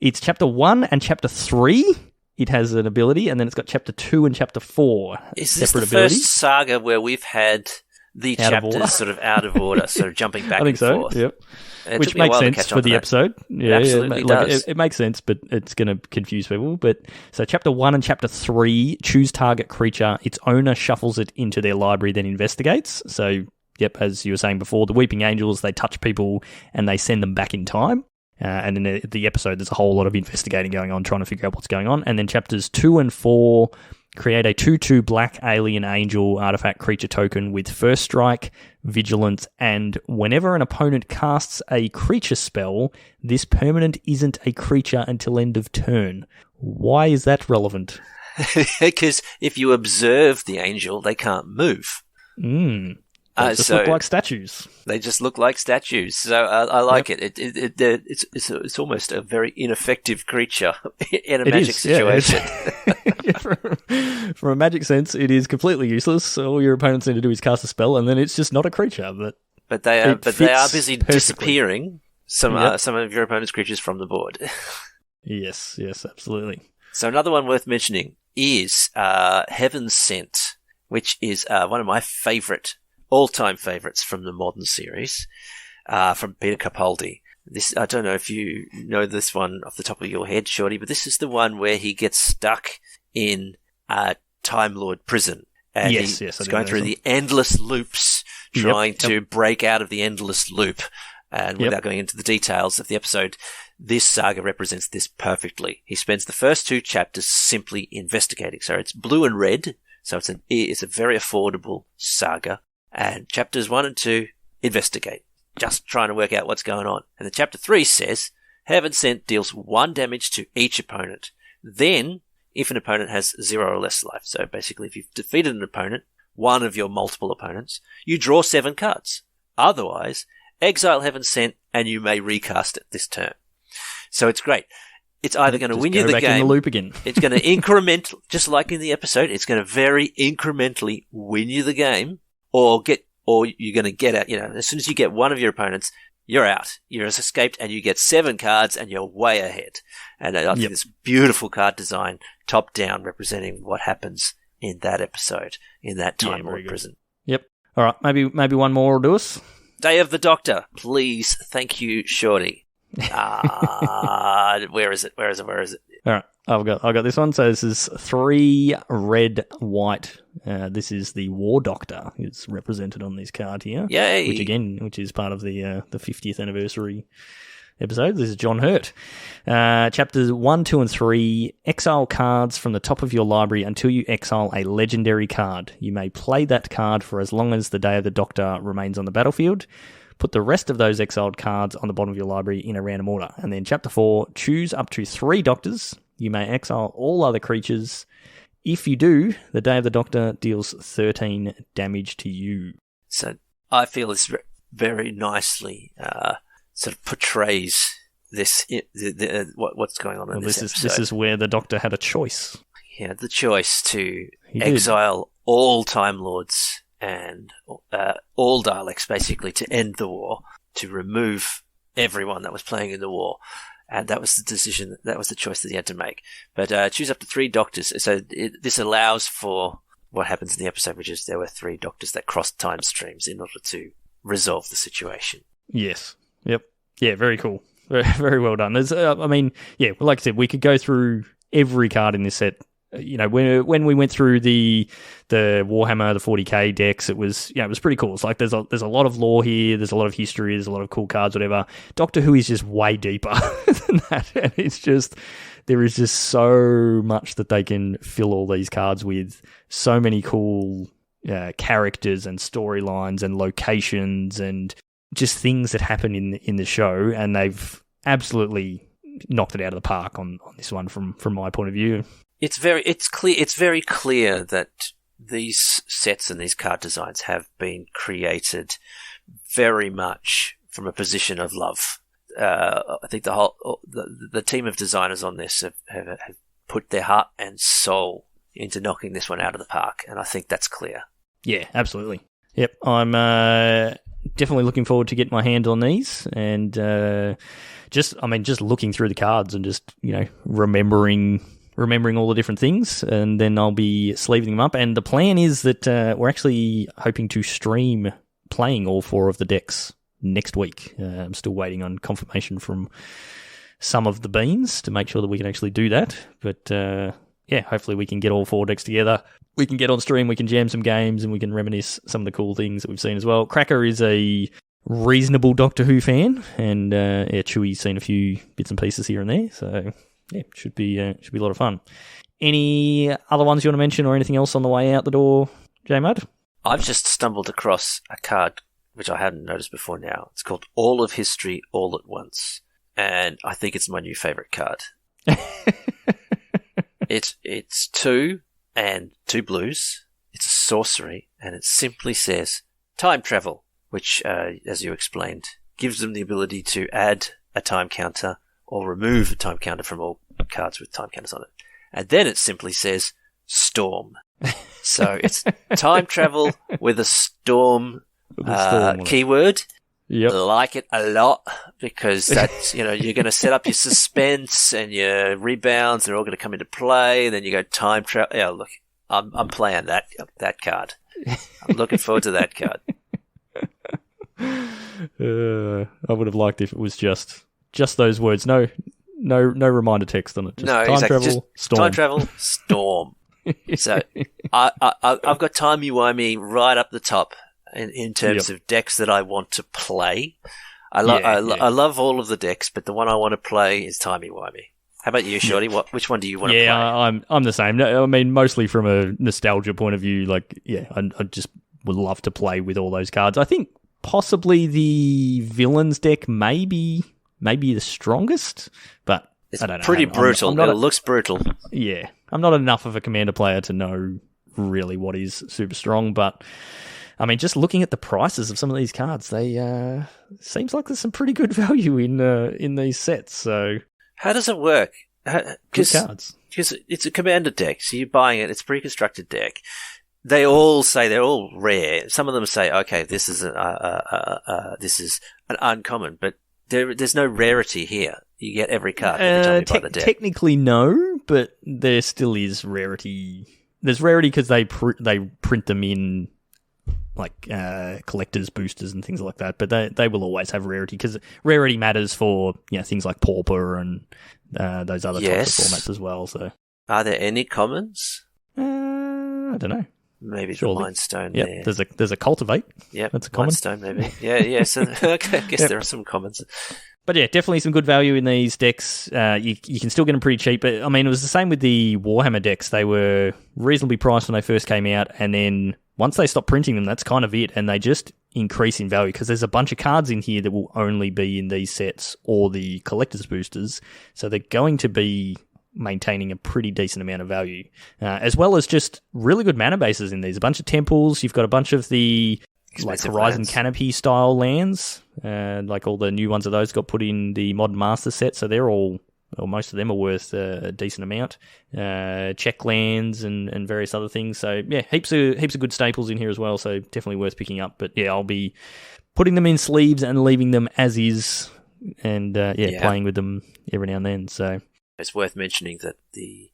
It's chapter 1 and chapter 3. It has an ability, and then it's got chapter 2 and chapter 4. Is this the first saga where we've had the chapters sort of out of order, sort of jumping back and forth? Yep. Which makes sense for the episode. Yeah, it absolutely does. It makes sense, but it's going to confuse people. But so chapter 1 and chapter 3, choose target creature. Its owner shuffles it into their library, then investigates. So, as you were saying before, the Weeping Angels, they touch people and they send them back in time. And in the episode, there's a whole lot of investigating going on, trying to figure out what's going on. And then chapters 2 and 4 create a 2/2 black alien angel artifact creature token with first strike, vigilance, and whenever an opponent casts a creature spell, this permanent isn't a creature until end of turn. Why is that relevant? Because if you observe the angel, they can't move. They just look like statues. They just look like statues. So I like it. It's almost a very ineffective creature in a magic situation. From a magic sense, it is completely useless. All your opponents need to do is cast a spell, and then it's just not a creature. But they are busy disappearing some of your opponent's creatures from the board. Yes, absolutely. So another one worth mentioning is Heaven Sent, which is one of my all-time favourites from the modern series, from Peter Capaldi. This, I don't know if you know this one off the top of your head, Shorty, but this is the one where he gets stuck in a Time Lord prison. And he's going through the endless loops, trying to break out of the endless loop. And without going into the details of the episode, this saga represents this perfectly. He spends the first 2 chapters simply investigating. So it's blue and red, so it's a very affordable saga. And chapters 1 and 2 investigate, just trying to work out what's going on. And then chapter 3 says, Heaven Sent deals 1 damage to each opponent. Then, if an opponent has 0 or less life, so basically if you've defeated an opponent, one of your multiple opponents, you draw 7 cards. Otherwise, exile Heaven Sent and you may recast it this turn. So it's great. It's either going to win you the game. In the loop again. It's going to increment, just like in the episode, it's going to very incrementally win you the game. Or you're going to get out, as soon as you get one of your opponents, you're out. You're escaped and you get 7 cards and you're way ahead. And I think this beautiful card design, top down, representing what happens in that episode, in that Time Lord prison. Yep. All right. Maybe one more will do us. Day of the Doctor. Please. Thank you, Shorty. Where is it? All right. I've got this one. So this is 3 red, white. This is the War Doctor who's represented on this card here. Yay! Which is part of the 50th anniversary episode. This is John Hurt. Chapters 1, 2, and 3, exile cards from the top of your library until you exile a legendary card. You may play that card for as long as the Day of the Doctor remains on the battlefield. Put the rest of those exiled cards on the bottom of your library in a random order. And then Chapter 4, choose up to 3 Doctors. You may exile all other creatures. If you do, the Day of the Doctor deals 13 damage to you. So I feel this very nicely sort of portrays this what's going on in this episode. This is where the Doctor had a choice. He had the choice to exile all Time Lords and all Daleks, basically, to end the war, to remove everyone that was playing in the war. And that was the decision, that was the choice that he had to make. But choose up to 3 Doctors. So this allows for what happens in the episode, which is there were 3 Doctors that crossed time streams in order to resolve the situation. Yes. Yep. Yeah, very cool. Very, very well done. There's, like I said, we could go through every card in this set. You know, when we went through the Warhammer, the 40k decks, it was pretty cool. It's like there's a lot of lore here, there's a lot of history, there's a lot of cool cards, whatever. Doctor Who is just way deeper than that, and there is just so much that they can fill all these cards with. So many cool characters and storylines and locations and just things that happen in the show, and they've absolutely knocked it out of the park on this one from my point of view. It's very clear that these sets and these card designs have been created very much from a position of love. I think the team of designers on this have put their heart and soul into knocking this one out of the park, and I think that's clear. Yeah, absolutely. Yep, I'm definitely looking forward to getting my hand on these, and just looking through the cards and just remembering all the different things, and then I'll be sleeving them up. And the plan is that we're actually hoping to stream playing all 4 of the decks next week. I'm still waiting on confirmation from some of the beans to make sure that we can actually do that. But hopefully we can get all 4 decks together. We can get on stream, we can jam some games, and we can reminisce some of the cool things that we've seen as well. Cracker is a reasonable Doctor Who fan, and Chewy's seen a few bits and pieces here and there, so yeah, should be a lot of fun. Any other ones you want to mention, or anything else on the way out the door, JayMudd? I've just stumbled across a card which I hadn't noticed before now. It's called All of History All at Once, and I think it's my new favourite card. It's 2 and 2 blues. It's a sorcery, and it simply says time travel, which, as you explained, gives them the ability to add a time counter or remove a time counter from all cards with time counters on it. And then it simply says storm. So it's time travel with a storm keyword. Yep. I like it a lot, because that's, you're going to set up your suspense and your rebounds. They're all going to come into play. Then you go time travel. Yeah, look, I'm playing that card. I'm looking forward to that card. I would have liked if it was just those words. No reminder text on it. Just time travel, just storm. Time travel, storm. So I've got timey-wimey right up the top in terms of decks that I want to play. I love all of the decks, but the one I want to play is timey-wimey. How about you, Shorty? Which one do you want to play? Yeah, I'm the same. I mean, mostly from a nostalgia point of view. Like, yeah, I just would love to play with all those cards. I think possibly the villains deck may be the strongest, but it's I don't know. Pretty brutal. It looks brutal. Yeah, I'm not enough of a Commander player to know really what is super strong, but I mean, just looking at the prices of some of these cards, they seems like there's some pretty good value in these sets. So how does it work? Good cards. Because it's a Commander deck, so you're buying it. It's a pre-constructed deck. They all say they're all rare. Some of them say, okay, this is an uncommon, but there's no rarity here. You get every card every time you buy the deck. Technically, no, but there still is rarity. There's rarity because they print them in like collectors, boosters, and things like that. But they will always have rarity because rarity matters for things like Pauper and those other types of formats as well. So, are there any commons? I don't know. Maybe the Mind Stone there. There's a Cultivate. Yeah, that's a common. Mind Stone maybe. Yeah. So okay, I guess there are some commons. But yeah, definitely some good value in these decks. You can still get them pretty cheap. But I mean, it was the same with the Warhammer decks. They were reasonably priced when they first came out, and then once they stopped printing them, that's kind of it. And they just increase in value because there's a bunch of cards in here that will only be in these sets or the collector's boosters. So they're going to be maintaining a pretty decent amount of value, as well as just really good mana bases in these. A bunch of temples. You've got a bunch of the Horizon Canopy style lands, like all the new ones of those got put in the Modern Master set, so they're all, or most of them are worth a decent amount. Check lands and various other things. So yeah, heaps of good staples in here as well. So definitely worth picking up. But yeah, I'll be putting them in sleeves and leaving them as is, and playing with them every now and then. So it's worth mentioning that the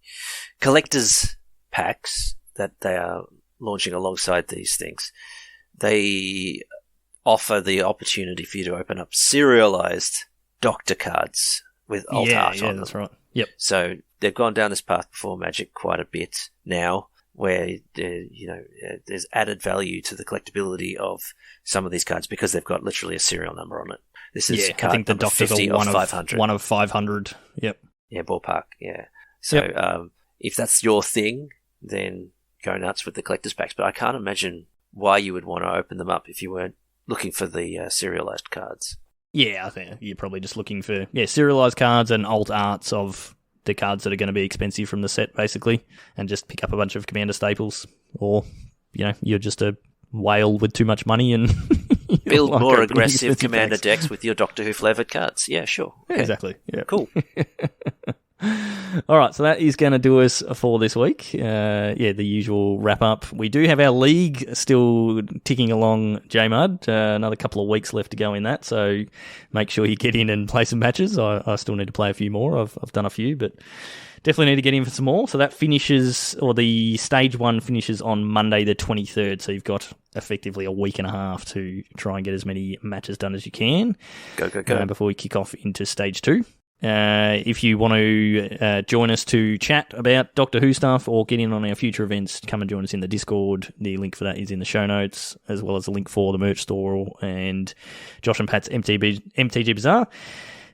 collectors packs that they are launching alongside these things, they offer the opportunity for you to open up serialized Doctor cards with alt art on them. That's right. Yep. So they've gone down this path before Magic quite a bit now, where there's added value to the collectability of some of these cards because they've got literally a serial number on it. This is card I think the Doctors are one of 500. One of 500. Yep. Yeah, ballpark. Yeah. So if that's your thing, then go nuts with the collector's packs. But I can't imagine why you would want to open them up if you weren't looking for the serialized cards. Yeah, I think you're probably just looking for serialized cards and alt arts of the cards that are going to be expensive from the set, basically, and just pick up a bunch of Commander staples. Or, you're just a whale with too much money and build more aggressive Commander decks with your Doctor Who flavored cards. Yeah, sure. Okay. Yeah, exactly. Yeah. Cool. All right, so that is going to do us for this week. The usual wrap-up. We do have our league still ticking along, JayMudd. Another couple of weeks left to go in that, so make sure you get in and play some matches. I still need to play a few more. I've done a few, but definitely need to get in for some more. So that finishes, or the stage 1 finishes on Monday the 23rd, so you've got effectively a week and a half to try and get as many matches done as you can. Go. Before we kick off into stage 2. If you want to join us to chat about Doctor Who stuff or get in on our future events, come and join us in the Discord. The link for that is in the show notes, as well as a link for the merch store and Josh and Pat's MTG Bazaar.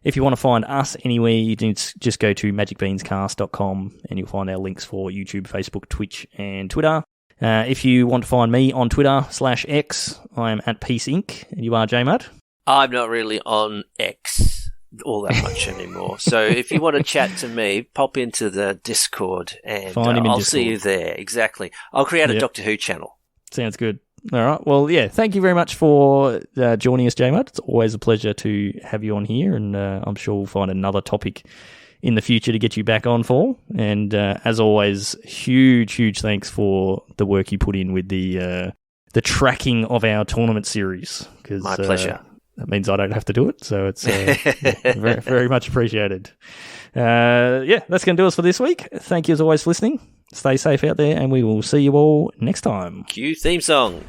If you want to find us anywhere, you can just go to magicbeanscast.com and you'll find our links for YouTube, Facebook, Twitch, and Twitter. If you want to find me on Twitter /X, I am at Peace Inc. And you are JayMudd. I'm not really on X all that much anymore. So if you want to chat to me, pop into the Discord and I'll see you there. Exactly. I'll create a Doctor Who channel. Sounds good. All right. Well, yeah, thank you very much for joining us, JayMudd. It's always a pleasure to have you on here, and I'm sure we'll find another topic in the future to get you back on for. And as always, huge thanks for the work you put in with the tracking of our tournament series. My pleasure. That means I don't have to do it, so it's very, very much appreciated. That's going to do us for this week. Thank you as always for listening. Stay safe out there, and we will see you all next time. Cue theme song.